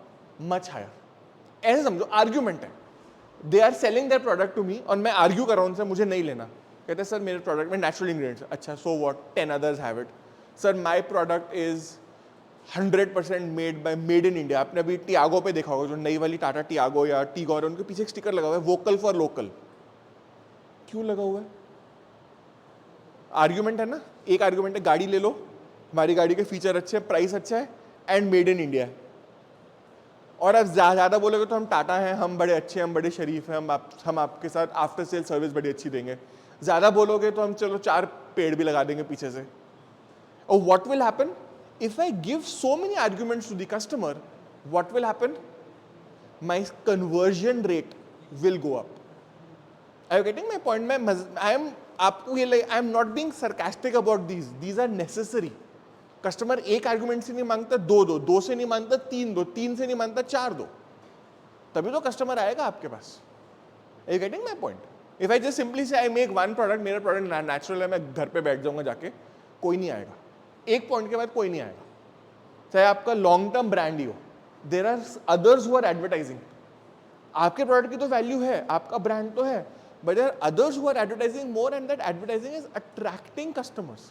[SPEAKER 1] Much higher. ऐसे समझो, आर्ग्यूमेंट है, they are selling their product to me और मैं आर्ग्यू कर रहा हूँ उनसे, मुझे नहीं लेना. कहते हैं सर मेरे प्रोडक्ट में नेचुरल इंग्रेडिएंट्स. अच्छा, so what, 10 others have it. Sir my product is 100% made in India. आपने अभी टियागो पे देखा होगा, जो नई वाली टाटा टियागो या टीगोर, उनके पीछे एक स्टिकर लगा हुआ है, वोकल फॉर लोकल. क्यों लगा हुआ है? आर्ग्यूमेंट है ना. एक आर्ग्यूमेंट है, गाड़ी ले लो, हमारी गाड़ी के फीचर अच्छे हैं, प्राइस अच्छा है एंड मेड इन इंडिया. और अब ज़्यादा बोलोगे तो हम टाटा हैं, हम बड़े अच्छे हैं, हम बड़े शरीफ हैं, हम आपके साथ आफ्टर सेल सर्विस बड़ी अच्छी देंगे. ज़्यादा बोलोगे तो हम चलो 4 पेड़ भी लगा देंगे पीछे से. और what will happen if I give so many arguments to the customer? What will happen? My conversion rate will go up. Are you getting my point? I am आपको ये I am not being sarcastic about these are necessary. Customer एक argument से नहीं मांगता, दो से नहीं मांगता, 3 दो, 3 से नहीं मांगता, 4 दो, तभी तो कस्टमर आएगा आपके पास. Are you getting my point? If I just simply say I make one product, मेरा प्रोडक्ट नेचुरल है, मैं घर पे बैठ जाऊंगा जाके, कोई नहीं आएगा. एक पॉइंट के बाद कोई नहीं आएगा, चाहे आपका लॉन्ग टर्म ब्रांड ही हो. There are others who are advertising. आपके प्रोडक्ट की तो वैल्यू है, आपका ब्रांड तो है, but there are others who are advertising more, and that advertising is attracting customers.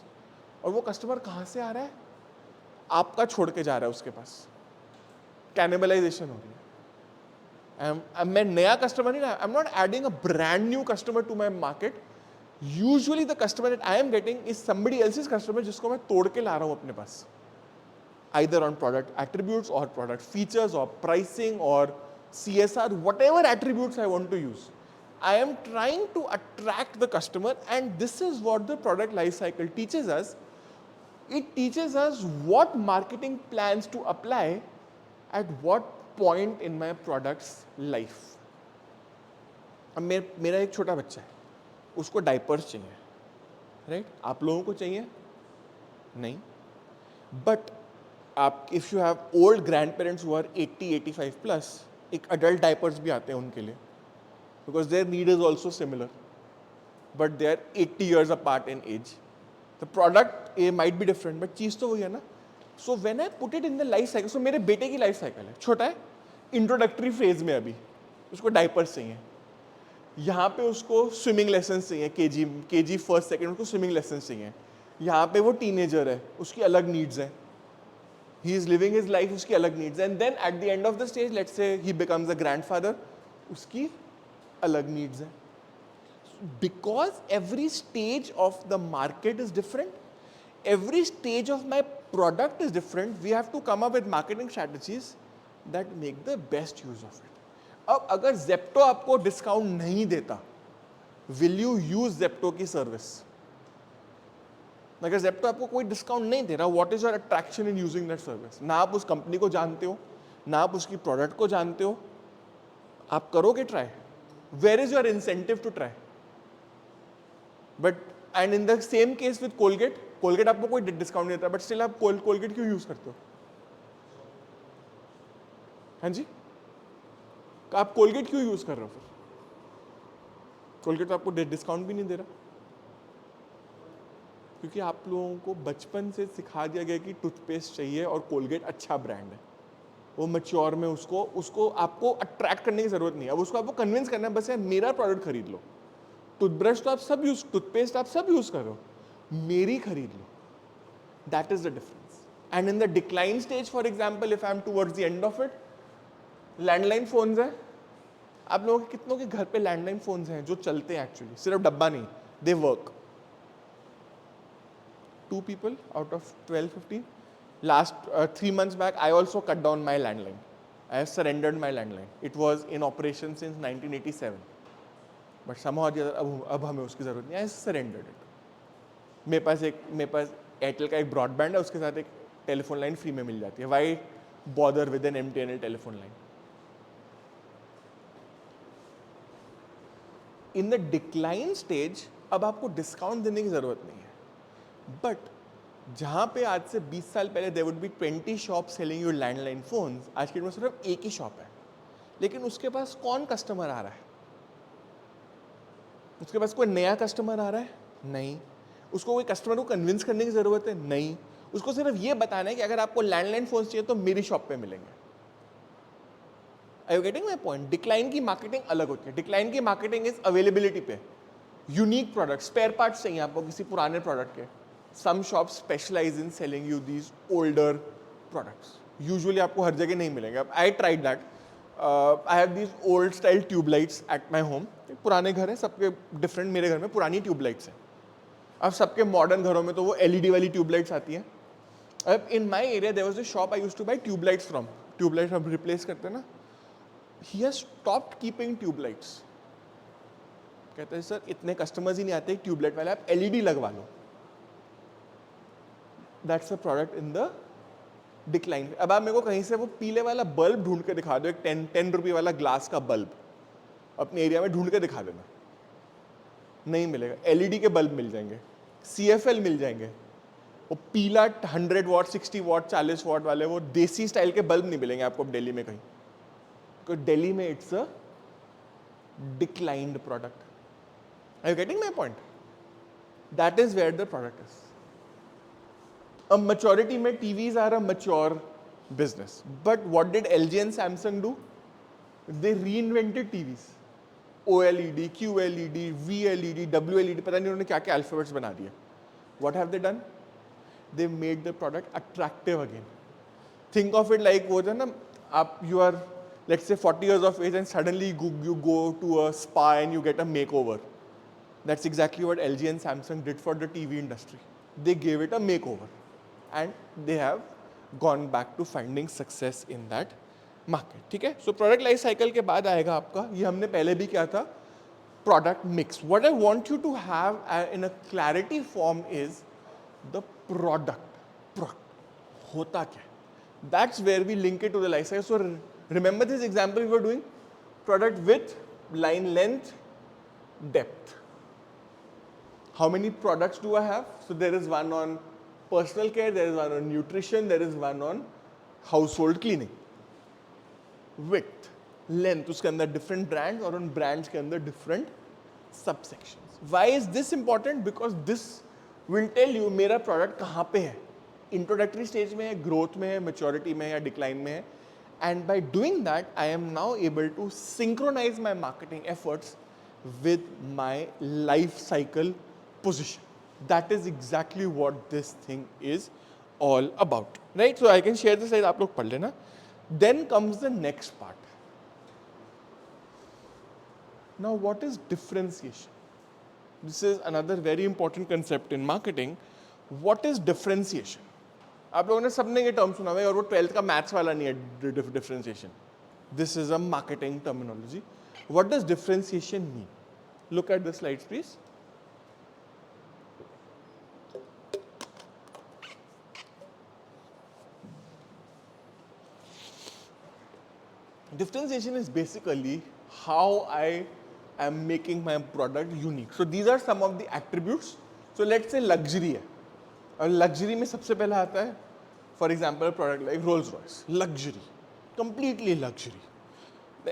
[SPEAKER 1] और वो कस्टमर कहाँ से आ रहा है? आपका छोड़ के जा रहा है उसके पास. कैनिबलाइजेशन हो रही है. मैं नया कस्टमर नहीं, I am not adding a brand new customer to my market. Usually the customer that I am getting is somebody else's customer, जिसको मैं तोड़ के ला रहा हूँ अपने पास, either on product attributes or product features or pricing or CSR, whatever attributes I want to use. I am trying to attract the customer, and this is what the product life cycle teaches us. It teaches us what marketing plans to apply at what point in my product's life. अब मेरा एक छोटा बच्चा है, उसको diapers चाहिए, right? आप लोगों को चाहिए नहीं, बट आप if you have old grandparents who are 80-85 plus, एक अडल्ट डायपर्स भी आते हैं उनके लिए, because their need is also similar, but they are 80 years apart in age. The product might be different, but चीज़ तो वही है ना. So when I put it in the life cycle, so मेरे बेटे की लाइफ साइकिल है, छोटा है, इंट्रोडक्टरी फेज में अभी, उसको डायपर्स चाहिए, यहाँ पे उसको स्विमिंग लेसन चाहिए, केजी फर्स्ट सेकेंड उसको स्विमिंग लेसन चाहिए, यहाँ पे वो टीनेजर है, उसकी अलग नीड्स हैं, he is living his life, उसकी अलग needs, and then at the end of the stage let's say he becomes a grandfather, उसकी अलग नीड्स हैं. Because every stage of the market is different, every stage of my product is different, we have to come up with marketing strategies that make the best use of it. अब अगर Zepto आपको discount नहीं देता, will you use Zepto की service? अगर Zepto आपको कोई discount नहीं दे रहा, what is your attraction in using that service? ना आप उस कंपनी को जानते हो, ना आप उसकी प्रोडक्ट को जानते हो, आप करोगे try? Where is your incentive to try? But and in the same case with Colgate आपको कोई डिस्काउंट नहीं देता, बट स्टिल आप कोलगेट क्यों यूज करते हो? हाँ जी, आप कोलगेट क्यों यूज कर रहे हो? फिर कोलगेट तो आपको डिस्काउंट भी नहीं दे रहा, क्योंकि आप लोगों को बचपन से सिखा दिया गया कि टूथपेस्ट चाहिए और कोलगेट अच्छा ब्रांड है. वो मैच्योर में उसको आपको अट्रैक्ट करने की जरूरत नहीं है. अब उसको आपको कन्विंस करना है, बस यार मेरा प्रोडक्ट खरीद लो. टूथब्रश तो आप सब यूज, टूथपेस्ट आप सब यूज करो, मेरी खरीद लो. That is the difference. And in the decline stage for example if I am towards the end of it, landline phones है. आप लोगों के कितनों के घर पे लैंडलाइन फोन्स हैं जो चलते हैं एक्चुअली, सिर्फ डब्बा नहीं, they work. 2 people out of 12-15. Last 3 months back, I also cut down my landline. I have surrendered my landline. It was in operation since 1987. But somehow अब हमें उसकी ज़रूरत नहीं. I surrendered it. मेरे पास एयरटेल का एक ब्रॉडबैंड है, उसके साथ एक टेलीफोन लाइन फ्री में मिल जाती है. Why bother with an MTNL telephone line? In the decline stage, अब आपको डिस्काउंट देने की ज़रूरत नहीं है. बट जहाँ पे आज से 20 साल पहले there would be 20 shop selling your landline phones, आज के डेट में सिर्फ एक ही शॉप है. लेकिन उसके पास कौन कस्टमर आ रहा है? उसके पास कोई नया कस्टमर आ रहा है? नहीं. उसको कोई कस्टमर को कन्विंस करने की ज़रूरत है? नहीं. उसको सिर्फ ये बताना है कि अगर आपको लैंडलाइन फोन्स चाहिए तो मेरी शॉप पे मिलेंगे. Are you getting my point? Decline की मार्केटिंग अलग होती है. डिक्लाइन की मार्केटिंग इज अवेलेबिलिटी पे. यूनिक प्रोडक्ट, स्पेयर पार्ट्स चाहिए आपको किसी पुराने प्रोडक्ट के. Some shops specialize in selling you these older products. Usually आपको हर जगह नहीं मिलेंगे. I tried that. I have these old style tube lights at my home. पुराने घर हैं, सबके different. मेरे घर में पुरानी ट्यूब लाइट्स हैं. अब सबके मॉडर्न घरों में तो वो LED वाली ट्यूब लाइट्स आती हैं. अब in my area there was a shop I used to buy tube lights from. Tube lights हम रिप्लेस करते हैं ना. He has stopped keeping tube lights. कहते हैं सर इतने कस्टमर्स ही नहीं आते ट्यूब लाइट वाले, आप LED लगवा लो. That's a product in the decline. अब आप मेरे को कहीं से वो पीले वाला बल्ब ढूंढ के दिखा दो, एक 10 रुपये वाला ग्लास का बल्ब अपने एरिया में ढूंढ के दिखा देना. नहीं मिलेगा. LED के बल्ब मिल जाएंगे, CFL मिल जाएंगे. वो पीला 100 वॉट, 60 वॉट, 40 वॉट वाले वो देसी स्टाइल के बल्ब नहीं मिलेंगे आपको अब दिल्ली में कहीं. क्योंकि दिल्ली में it's a declined product. Are you getting my point? That is where the product is. अब maturity में TVs are a mature business. But what did LG and Samsung do? They reinvented TVs. OLED, QLED, VLED, WLED, पता नहीं उन्होंने क्या क्या alphabets बना दिए. What have they done? They made the product attractive again. Think of it like वो था ना, आप you are let's say 40 years of age and suddenly you go to a spa and you get a makeover. That's exactly what LG and Samsung did for the TV industry. They gave it a makeover. And they have gone back to finding success in that market. ठीक है. So product life cycle के बाद आएगा आपका, ये हमने पहले भी किया था, product mix. What I want you to have in a clarity form is the product होता क्या. That's where we link it to the life cycle. So remember this example we were doing, product width, line length, depth. How many products do I have? So there is one on personal care, there is one on nutrition, there is one on household cleaning. Width, length, उसके अंदर different brands और उन brands के अंदर different subsections. Why is this important? Because this will tell you मेरा product कहाँ पे है. Introductory stage में है, growth में है, maturity में है या decline में है. And by doing that, I am now able to synchronize my marketing efforts with my life cycle position. That is exactly what this thing is all about, right? So I can share this slide, आप लोग पढ़ लेना. Then comes the next part. Now what is differentiation? This is another very important concept in marketing. What is differentiation? आप लोगों ने सबने ये term सुना हुआ है और वो 12th का मैथ्स वाला नहीं है differentiation. This is a marketing terminology. What does differentiation mean? Look at the slides, please. Differentiation is basically how I am making my product unique. So these are some of the attributes. So let's say luxury है. और luxury में सबसे पहला आता है, for example, a product like Rolls Royce, luxury, completely luxury.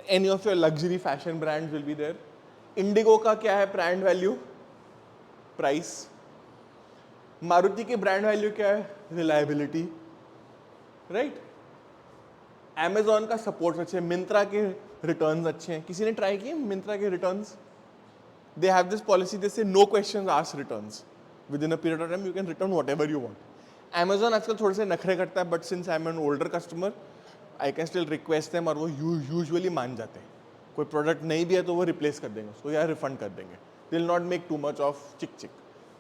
[SPEAKER 1] Any of your luxury fashion brands will be there. Indigo का क्या है brand value? Price. मारुति की brand value क्या है? Reliability. Right? Amazon का सपोर्ट अच्छे है, मिंत्रा के रिटर्न्स अच्छे हैं. किसी ने ट्राई किए मिंत्रा के returns? They have this policy, they say no questions asked returns. Within a period of time you can return whatever you want. Amazon आजकल थोड़े से नखरे करता है, but since I am an older customer I can still request them, और वो usually मान जाते हैं. कोई प्रोडक्ट नहीं भी है तो वो रिप्लेस कर देंगे उसको या रिफंड कर देंगे. They will not make too much of चिक चिक.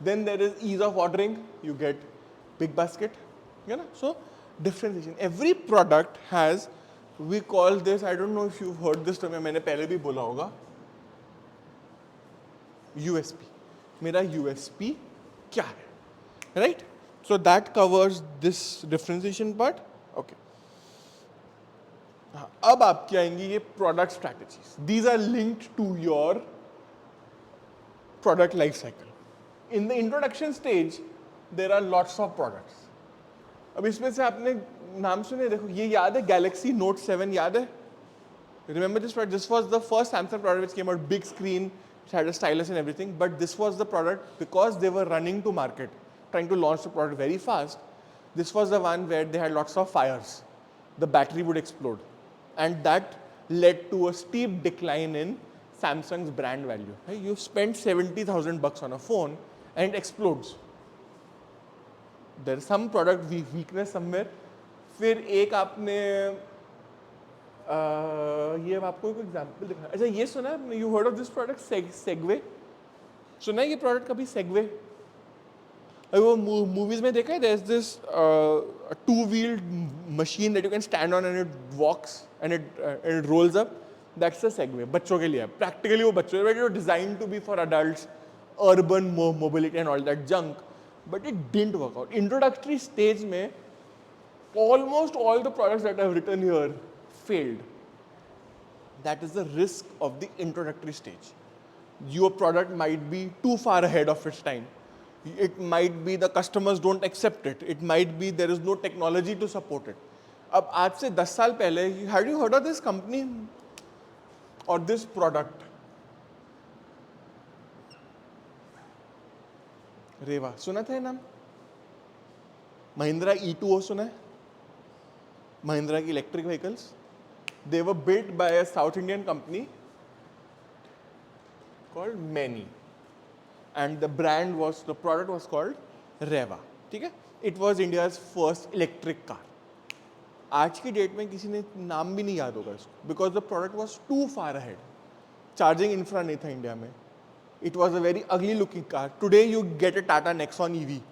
[SPEAKER 1] Then there is ease of ordering, you get BigBasket, है ना. So differentiation, every product has, we call this, I don't know if you heard this term, मैंने पहले भी बोला होगा, USP. मेरा यूएसपी क्या है, right. So that covers this differentiation part. Okay. अब आपकी आएंगी ये product strategies. These are linked to your product life cycle. In the introduction stage, there are lots of products. अब इसमें से आपने नाम सुने, देखो ये याद है Galaxy Note 7 याद है? Remember this product? This was the first Samsung product which came out, big screen, it had a stylus and everything. But this was the product because they were running to market, trying to launch the product very fast. This was the one where they had lots of fires. The battery would explode. And that led to a steep decline in Samsung's brand value. You spend 70,000 bucks on a phone and it explodes. There is some product weakness somewhere. फिर एक आपने ये आपको एक example दिखा. अच्छा ये सुना है, you heard of this product Segway? सुना है ये प्रोडक्ट कभी, सेगवे? वो मूवीज में देखा है, there is this two wheeled machine that you can stand on and it walks and it rolls up. That's a Segway. बच्चों के लिए है, प्रैक्टिकली वो बच्चों के लिए design to be for adults, urban mobility and all that junk, but it didn't work out. Introductory stage में almost all the products that I've written here failed. That is the risk of the introductory stage. Your product might be too far ahead of its time. It might be the customers don't accept it. It might be there is no technology to support it. अब आज से 10 साल पहले, had you heard of this company or this product? रेवा सुना था ये नाम? Mahindra E2O सुना है? Mahindra की electric vehicles, they were built by a South Indian company called Many, and the product was called Reva. ठीक है? It was India's first electric car. आज की डेट में किसी ने नाम भी नहीं याद होगा इसको, because the product was too far ahead. Charging infra नहीं था इंडिया में. It was a very ugly looking car. Today you get a Tata Nexon EV.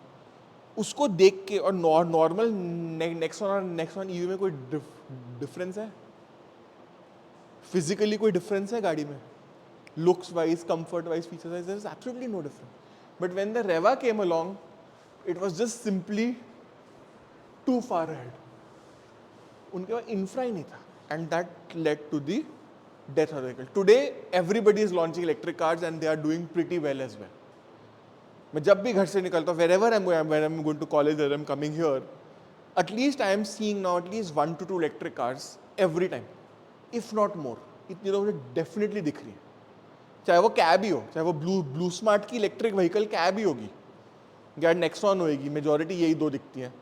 [SPEAKER 1] उसको देख के और नॉर्मल नेक्सॉन और नेक्सॉन ईवी में कोई डिफरेंस है? फिजिकली कोई डिफरेंस है गाड़ी में? Looks wise, comfort wise, features wise, there is absolutely no difference. But when the Reva came along, it was just simply too far ahead. उनके पास इंफ्रा ही नहीं था, and that led to the death of the vehicle. Today everybody is launching electric cars and they are doing pretty well as well. मैं जब भी घर से निकलता हूँ, wherever I'm going to college or I'm coming here, at least I am seeing now at least 1 to 2 electric cars every time, if not more. इतनी तो मुझे डेफिनेटली दिख रही है. चाहे वो कैब ही हो, चाहे वो ब्लू स्मार्ट की इलेक्ट्रिक व्हीकल कैब ही होगी, या नेक्सॉन होएगी, मेजॉरिटी यही दो दिखती हैं.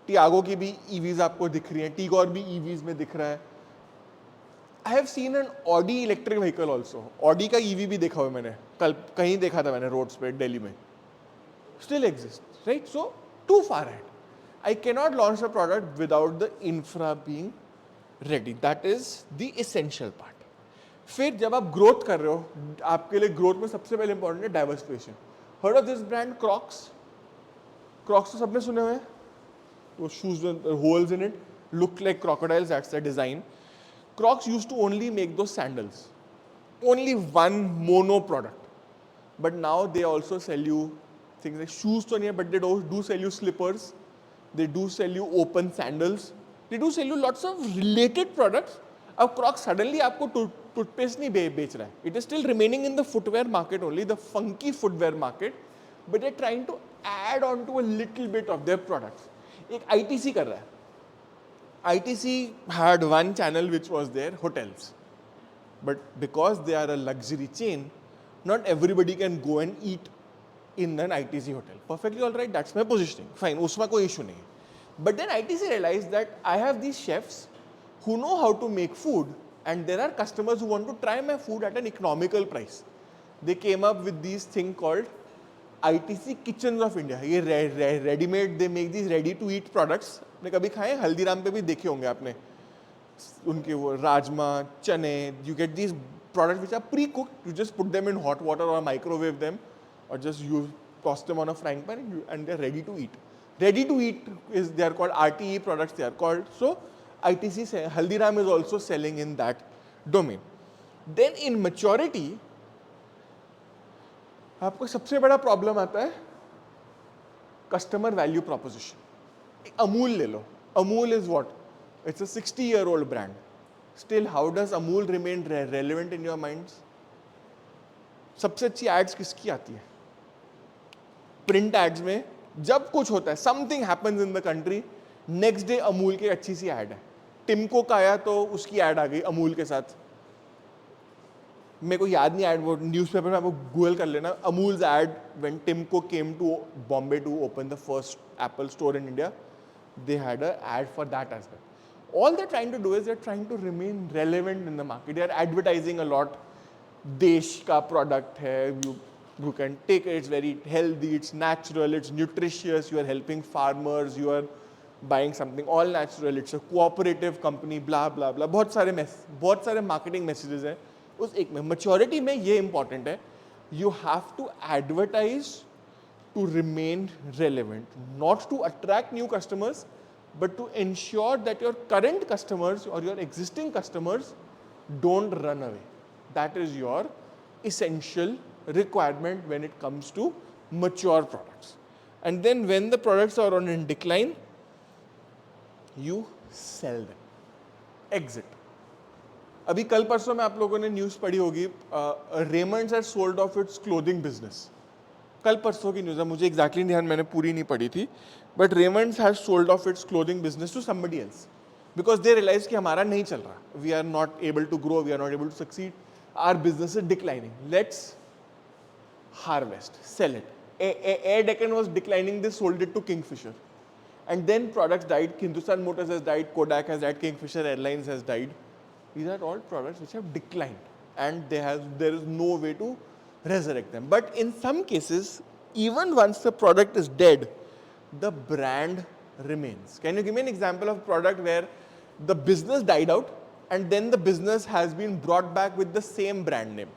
[SPEAKER 1] टियागो की भी ईवीज आपको दिख रही हैं, टीगोर भी ईवीज में दिख रहा है. I have seen an Audi electric vehicle also. Audi का ईवी भी देखा हुआ मैंने, कल कहीं देखा था मैंने रोड्स पे दिल्ली में. Still exists, right? So too far ahead. I cannot launch a product without the infra being ready. That is the essential part. फिर जब आप ग्रोथ कर रहे हो, आपके लिए ग्रोथ में सबसे पहले इंपॉर्टेंट है diversification. Heard of this brand Crocs? Crocs तो सबने सुने हुए हैं. वो shoes with holes in it, look like crocodiles. That's their design. Crocs used to only make those sandals. Only one mono product. But now they also sell you things like shoes तो नहीं है, but they do sell you slippers, they do sell you open sandals, they do sell you lots of related products. अब Crocs suddenly आपको toothpaste नहीं बेच रहा है. It is still remaining in the footwear market only, the funky footwear market, but they're trying to add on to a little bit of their products. एक ITC कर रहा है. ITC had one channel which was their hotels, but because they are a luxury chain, not everybody can go and eat in an ITC hotel. Perfectly all right, that's my positioning. Fine, उसमें कोई issue नहीं है. But then ITC realized that I have these chefs who know how to make food, and there are customers who want to try my food at an economical price. They came up with these thing called ITC Kitchens of India, ये readymade, they make this ready to eat products. आपने कभी खाए? हल्दीराम पे भी देखे होंगे आपने, उनके वो राजमा, चने. You get these products which are pre-cooked. You just put them in hot water or microwave them, or just use toss them on a frying pan, and they're ready to eat. Ready to eat is, they are called RTE products. They are called. So ITC Haldiram is also selling in that domain. Then in maturity, आपको सबसे बड़ा problem आता है customer value proposition. Amul ले लो. Amul is what? It's a 60-year-old brand. Still how does Amul remain relevant in your minds? सबसे अच्छी ads किसकी आती है? प्रिंट एड्स में जब कुछ होता है, something happens in the country, next day Amul की अच्छी सी एड है. टिमको का आया तो उसकी एड आ गई अमूल के साथ. मेरे को याद नहीं एड, वो न्यूज़पेपर में आपको गूगल कर लेना. Amul's ad when Tim Cook came to Bombay to open the first Apple store in India, they had an ad for that as well. All they're trying to do is they're trying to remain relevant in the market. They are advertising a lot. देश का product है, you can take it, it's very healthy, it's natural, it's nutritious, you are helping farmers, you are buying something all natural, it's a cooperative company, blah blah blah. बहुत सारे marketing messages हैं उस एक में. Maturity में ये important है, you have to advertise to remain relevant, not to attract new customers, but to ensure that your current customers or your existing customers don't run away. That is your essential requirement when it comes to mature products. And then when the products are on in decline, you sell them. Exit. अभी कल परसों में आप लोगों ने news पढ़ी होगी, Raymond's has sold off its clothing business. कल परसों की न्यूज़ है, मुझे एग्जैक्टली ध्यान, मैंने पूरी नहीं पढ़ी थी, but Raymond's has sold off its clothing business to somebody else because they realise कि हमारा नहीं चल रहा, we are not able to grow, we are not able to succeed, our business is declining, let's harvest, sell it. Air Deccan was declining, they sold it to Kingfisher, and then products died. Hindustan Motors has died, Kodak has died, Kingfisher Airlines has died. These are all products which have declined, and there is no way to resurrect them. But in some cases, even once the product is dead, the brand remains. Can you give me an example of a product where the business died out and then the business has been brought back with the same brand name?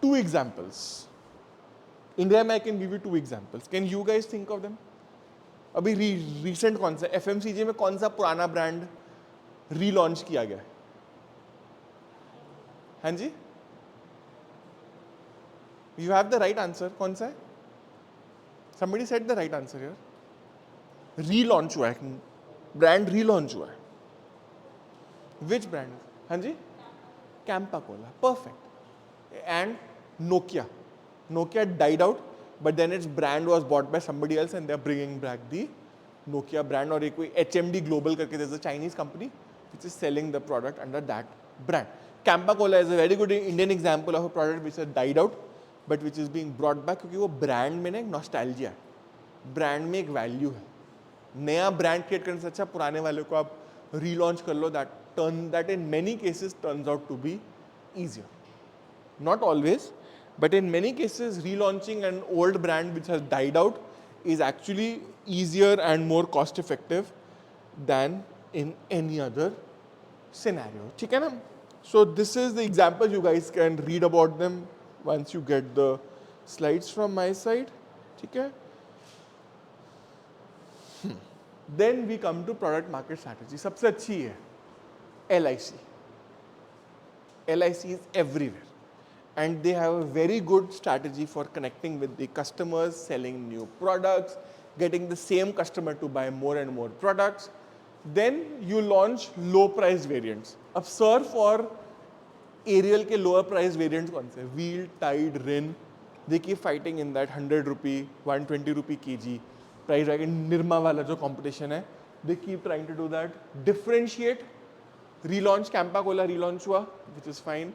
[SPEAKER 1] Two examples. India में I can give you two examples. Can you guys think of them? अभी recent कौन सा, FMCG में कौन सा पुराना brand relaunch किया गया? हाँ जी, you have the right answer. कौन सा है? Somebody said the right answer here. Relaunch हुआ है, ब्रांड रीलॉन्च हुआ है. Which brand? हाँ जी, Campa Cola. Perfect. And Nokia died out, but then its brand was bought by somebody else and they are bringing back the Nokia brand. और एक कोई HMD Global करके, there's a Chinese company which is selling the product under that brand. Campa Cola is a very good Indian example of a product which has died out but which is being brought back, क्योंकि वो brand में ना एक nostalgia है, brand में एक value है. नया ब्रांड क्रिएट करने से अच्छा पुराने वाले को आप रीलॉन्च कर लो. That in many cases turns out to be easier. Not always, but in many cases relaunching an old brand which has died out is actually easier and more cost effective than in any other scenario. ठीक है ना? So this is the example, you guys can read about them once you get the slides from my side. ठीक है? Then we come to product market strategy. सबसे अच्छी है LIC. LIC is everywhere. And they have a very good strategy for connecting with the customers, selling new products, getting the same customer to buy more and more products. Then you launch low price variants. अब Surf और aerial के lower price variants कौन से? Wheel, Tide, Rin. They keep fighting in that 100 rupee, 120 rupee kg price range. Nirma वाला जो competition है, they keep trying to do that. Differentiate. Relaunch Campa Cola relaunch हुआ, which is fine.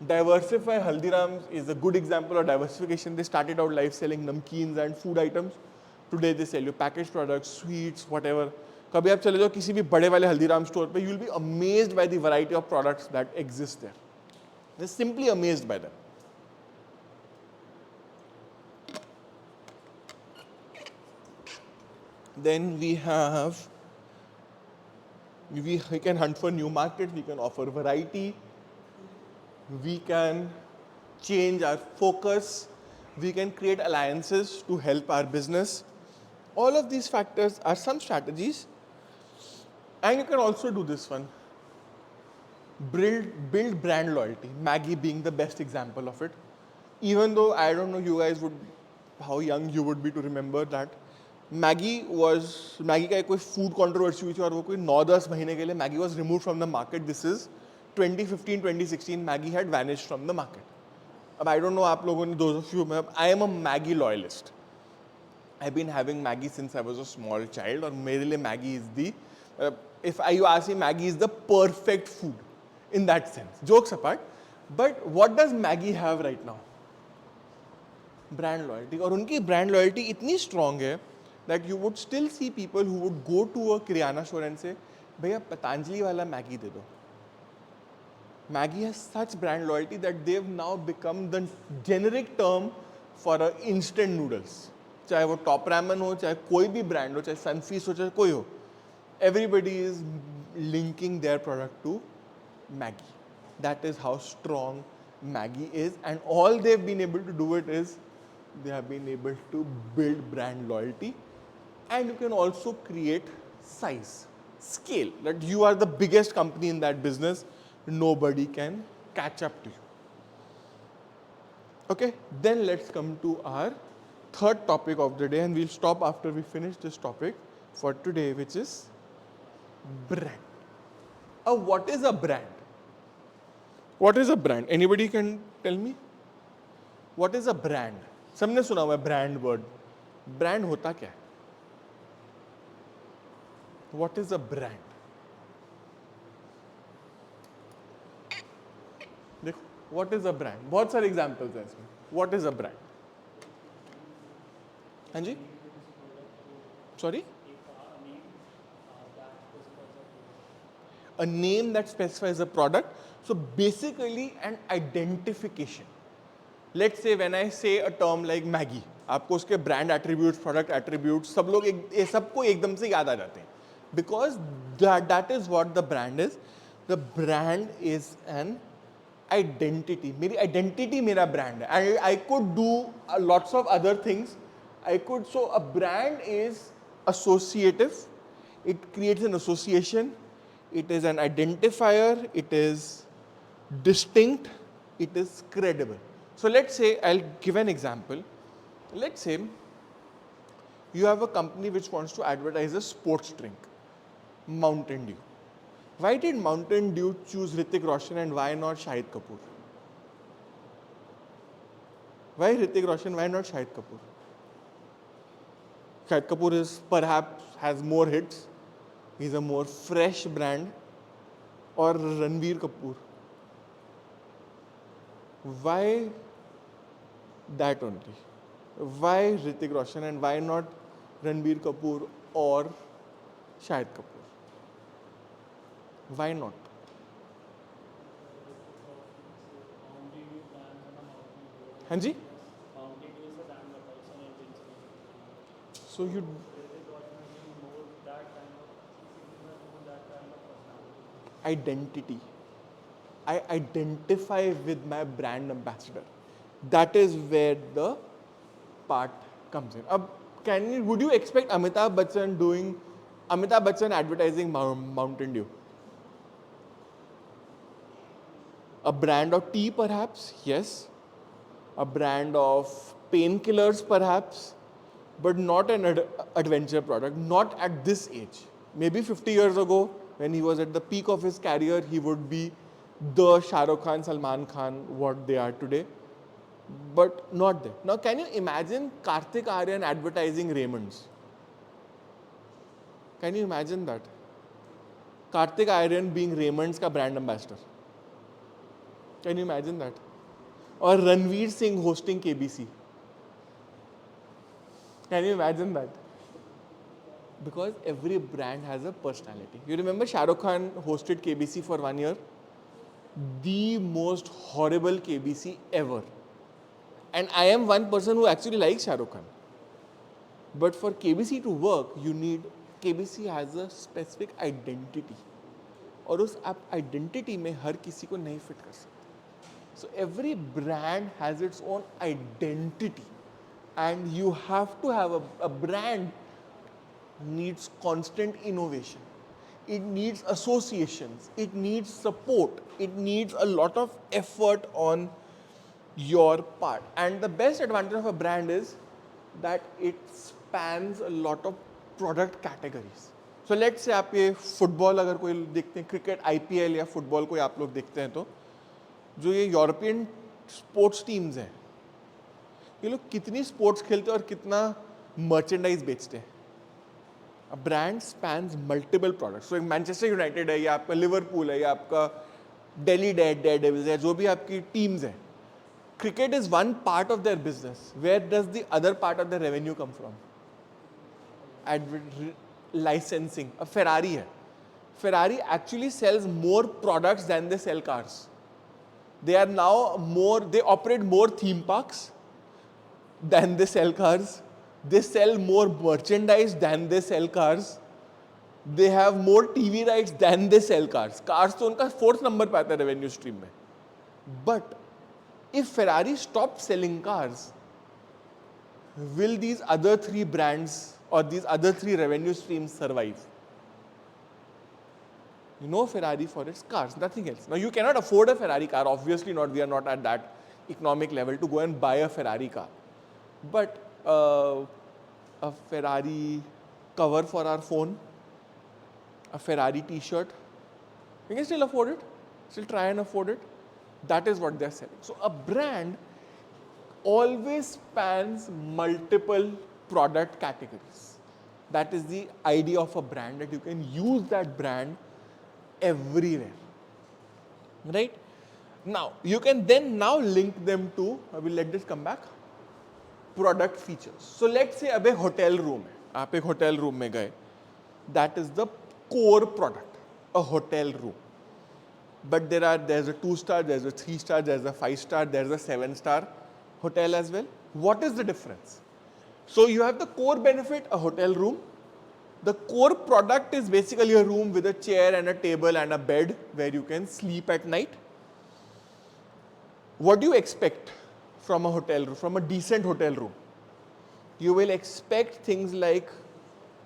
[SPEAKER 1] Diversify. Haldiram's is a good example of diversification. They started out life selling namkeens and food items. Today they sell you packaged products, sweets, whatever. कभी आप चले जाओ किसी भी बड़े वाले Haldiram store पे, you will be amazed by the variety of products that exist there. You're simply amazed by them. Then we have, we can hunt for new markets, we can offer variety, we can change our focus, we can create alliances to help our business. All of these factors are some strategies. And you can also do this one. Build brand loyalty. Maggie being the best example of it. Even though I don't know you guys would, how young you would be to remember that. Maggie का कोई food controversy हुई थी और वो कोई 9-10 महीने के लिए Maggie was removed from the market. This is 2015-2016. Maggie had vanished from the market. अब I don't know आप लोगों ने, those of you, I am a Maggie loyalist. I've been having Maggie since I was a small child, और मेरे लिए Maggie is the, if you ask me, Maggie is the perfect food in that sense. Jokes apart, but what does Maggie have right now? Brand loyalty. और उनकी brand loyalty इतनी strong है that you would still see people who would go to a kirana store and say, भैया पतंजलि वाला Maggie दे दो. Maggie has such brand loyalty that they've now become the generic term for instant noodles. चाहे वो top Ramon हो, चाहे कोई भी brand हो, चाहे सनफीस्ट हो, चाहे कोई हो, everybody is linking their product to Maggie. That is how strong Maggie is, and all they've been able to do it is they have been able to build brand loyalty, and you can also create size, scale, that you are the biggest company in that business, nobody can catch up to you. Okay, then let's come to our third topic of the day, and we'll stop after we finish this topic for today, which is brand. What is a brand? What is a brand? Anybody can tell me? What is a brand? सबने सुना हुआ है brand word. Brand होता क्या है? What is a brand? देखो, what is a brand? बहुत सारे examples हैं इसमें. What is a brand? हाँ जी? Sorry? A name that specifies a product. So basically an identification. Let's say when I say a term like Maggie, आपको उसके brand attributes, product attributes, सब लोग सबको एकदम से याद आ जाते हैं. Because that is what the brand is. The brand is an identity. मेरी identity मेरा brand है. I could do lots of other things. So a brand is associative. It creates an association. It is an identifier. It is distinct. It is credible. So let's say, I'll give an example. Let's say you have a company which wants to advertise a sports drink, Mountain Dew. Why did Mountain Dew choose Hrithik Roshan and why not Shahid Kapoor? Why Hrithik Roshan, why not Shahid Kapoor? Shahid Kapoor is perhaps has more hits. He's a more fresh brand. Or Ranveer Kapoor. Why that only? Why Hrithik Roshan and why not Ranveer Kapoor or Shahid Kapoor? Why not? हाँ जी? So you identity. I identify with my brand ambassador. That is where the part comes in. Would you expect Amitabh Bachchan advertising Mountain Dew? A brand of tea perhaps, yes. A brand of painkillers perhaps, but not an adventure product, not at this age. Maybe 50 years ago, when he was at the peak of his career, he would be the Shah Rukh Khan, Salman Khan, what they are today, but not there. Now, can you imagine Karthik Aaryan advertising Raymond's? Can you imagine that? Karthik Aaryan being Raymond's ka brand ambassador. Can you imagine that? Or Ranveer Singh hosting KBC. Can you imagine that? Because every brand has a personality. You remember Shah Rukh Khan hosted KBC for 1 year? The most horrible KBC ever. And I am one person who actually likes Shah Rukh Khan. But for KBC to work, KBC has a specific identity. और उस identity में हर किसी को नहीं fit कर सकते. So every brand has its own identity, and you have to have a brand needs constant innovation. It needs associations. It needs support. It needs a lot of effort on your part. And the best advantage of a brand is that it spans a lot of product categories. So let's say आप ये football अगर कोई देखते हैं, cricket IPL या football कोई आप लोग देखते हैं, तो जो ये यूरोपियन स्पोर्ट्स टीम्स हैं, ये लोग कितनी स्पोर्ट्स खेलते हैं और कितना मर्चेंडाइज बेचते हैं. A brand spans multiple products. So Manchester United है, या आपका लिवरपूल है, या आपका दिल्ली डेयरडेविल्स है, जो भी आपकी टीम्स हैं. Cricket is one part of their business. Where does the other part of the revenue come from? Licensing. A Ferrari है. Ferrari actually sells more products than they sell cars. They operate more theme parks than they sell cars. They sell more merchandise than they sell cars. They have more TV rights than they sell cars. Cars तो उनका 4th number पे आता है revenue stream में. But if Ferrari stops selling cars, will these other 3 brands or these other 3 revenue streams survive? You know Ferrari for its cars, nothing else. Now you cannot afford a Ferrari car, obviously not, we are not at that economic level to go and buy a Ferrari car. But a Ferrari cover for our phone, a Ferrari t-shirt, we can still afford it, still try and afford it. That is what they are selling. So a brand always spans multiple product categories. That is the idea of a brand, that you can use that brand everywhere. Right? Now, you can then now link them to, I will let this come back, product features. So let's say अब एक hotel room है, आप एक hotel room में गए, that is the core product, a hotel room. But there's a 2-star, there's a 3-star, there's a 5-star, there's a 7-star hotel as well. What is the difference? So you have the core benefit, a hotel room. The core product is basically a room with a chair and a table and a bed where you can sleep at night. What do you expect from a hotel room, from a decent hotel room? You will expect things like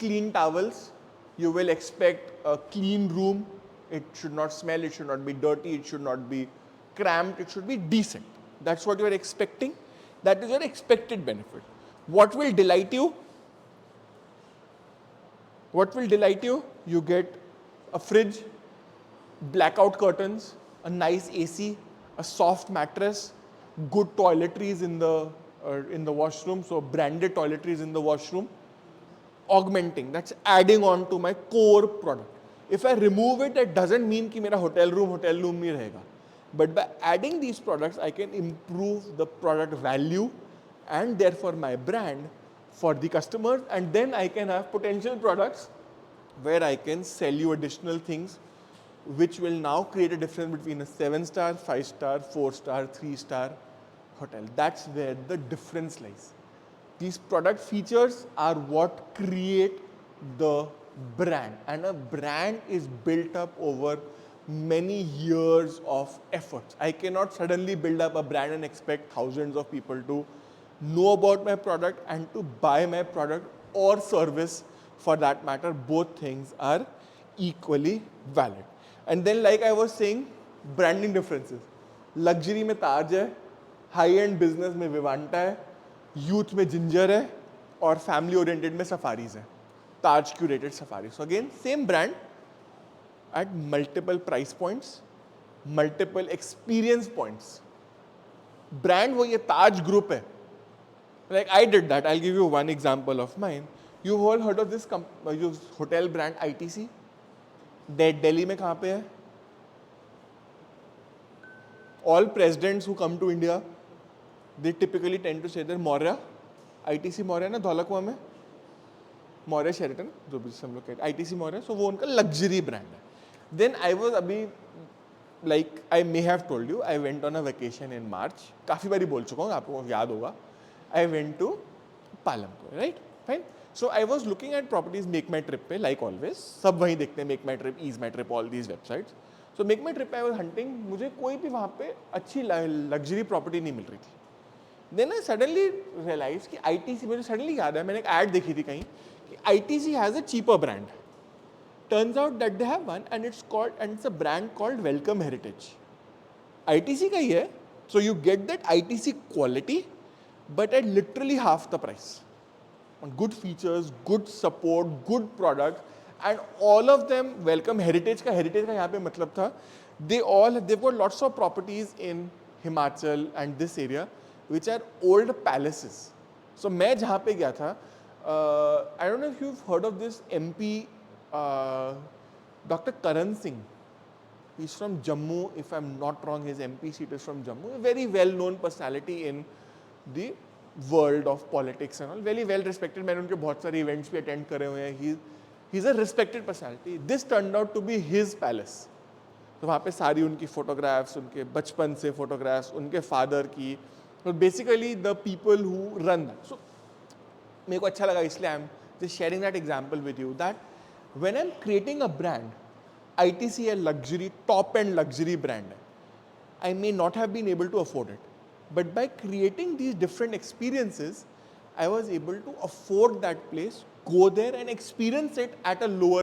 [SPEAKER 1] clean towels. You will expect a clean room. It should not smell, it should not be dirty, it should not be cramped, it should be decent. That's what you are expecting. That is your expected benefit. What will delight you? What will delight you? You get a fridge, blackout curtains, a nice AC, a soft mattress, good toiletries in the washroom, so branded toiletries in the washroom. Augmenting, that's adding on to my core product. If I remove it, that doesn't mean कि मेरा hotel room में रहेगा. But by adding these products, I can improve the product value and therefore my brand for the customers, and then I can have potential products where I can sell you additional things which will now create a difference between a 7-star, 5-star, 4-star, 3-star hotel. That's where the difference lies. These product features are what create the brand, and a brand is built up over many years of efforts. I cannot suddenly build up a brand and expect thousands of people to know about my product and to buy my product or service for that matter. Both things are equally valid. And then like I was saying, branding differences. Luxury में ताज है, high-end business में Vivanta है, youth में Ginger है, और family oriented में Safaris है. Taj curated Safari. So again, same brand at multiple price points, multiple experience points. Brand वो ये Taj group है. Like I did that. I'll give you one example of mine. You've all heard of this hotel brand ITC? Delhi में कहाँ पे है? All presidents who come to India, they typically tend to say that Maurya, ITC Maurya ना धौलकुआं में, Maurya Sheraton, जो भी हम लोग कहते हैं, ITC Maurya, so वो उनका luxury brand है. Then I was अभी, like I may have told you, I went on a vacation in March. काफी बारी बोल चुका हूँ, आपको याद होगा. I went to Palanpur, right? Fine. So I was looking at properties Make My Trip पे, like always. सब वहीं देखते हैं, Make My Trip, Ease My Trip, all these websites. So Make My Trip पे I was hunting, मुझे कोई भी वहाँ पे अच्छी luxury property नहीं मिल रही थी. Then I suddenly realized कि ITC, मुझे suddenly याद है, मैंने एक ad देखी थी कहीं कि ITC has a cheaper brand. Turns out that they have one and it's a brand called Welcome Heritage. ITC का ही है, so you get that ITC quality, but at literally half the price. On good features, good support, good product, and all of them Welcome Heritage का यहाँ पे मतलब था, they've got lots of properties in Himachal and this area which are old palaces. So मैं जहाँ पे गया था, I don't know if you've heard of this MP Dr. Karan Singh. He's from Jammu, if I'm not wrong, his MP seat is from Jammu. A very well-known personality in the world of politics and all. Very well respected. मैंने उनके बहुत सारे events भी attend करे हुए हैं. He's a respected personality. This turned out to be his palace. तो वहाँ पे सारी उनकी photographs, उनके बचपन से photographs, उनके father की, so basically the people who run that. So मेरे को अच्छा लगा, इसलिए I'm just sharing that example with you that when I'm creating a brand, ITC a luxury, top-end luxury brand, I may not have been able to afford it. But by creating these different experiences, I was able to afford that place, go there and experience it at a lower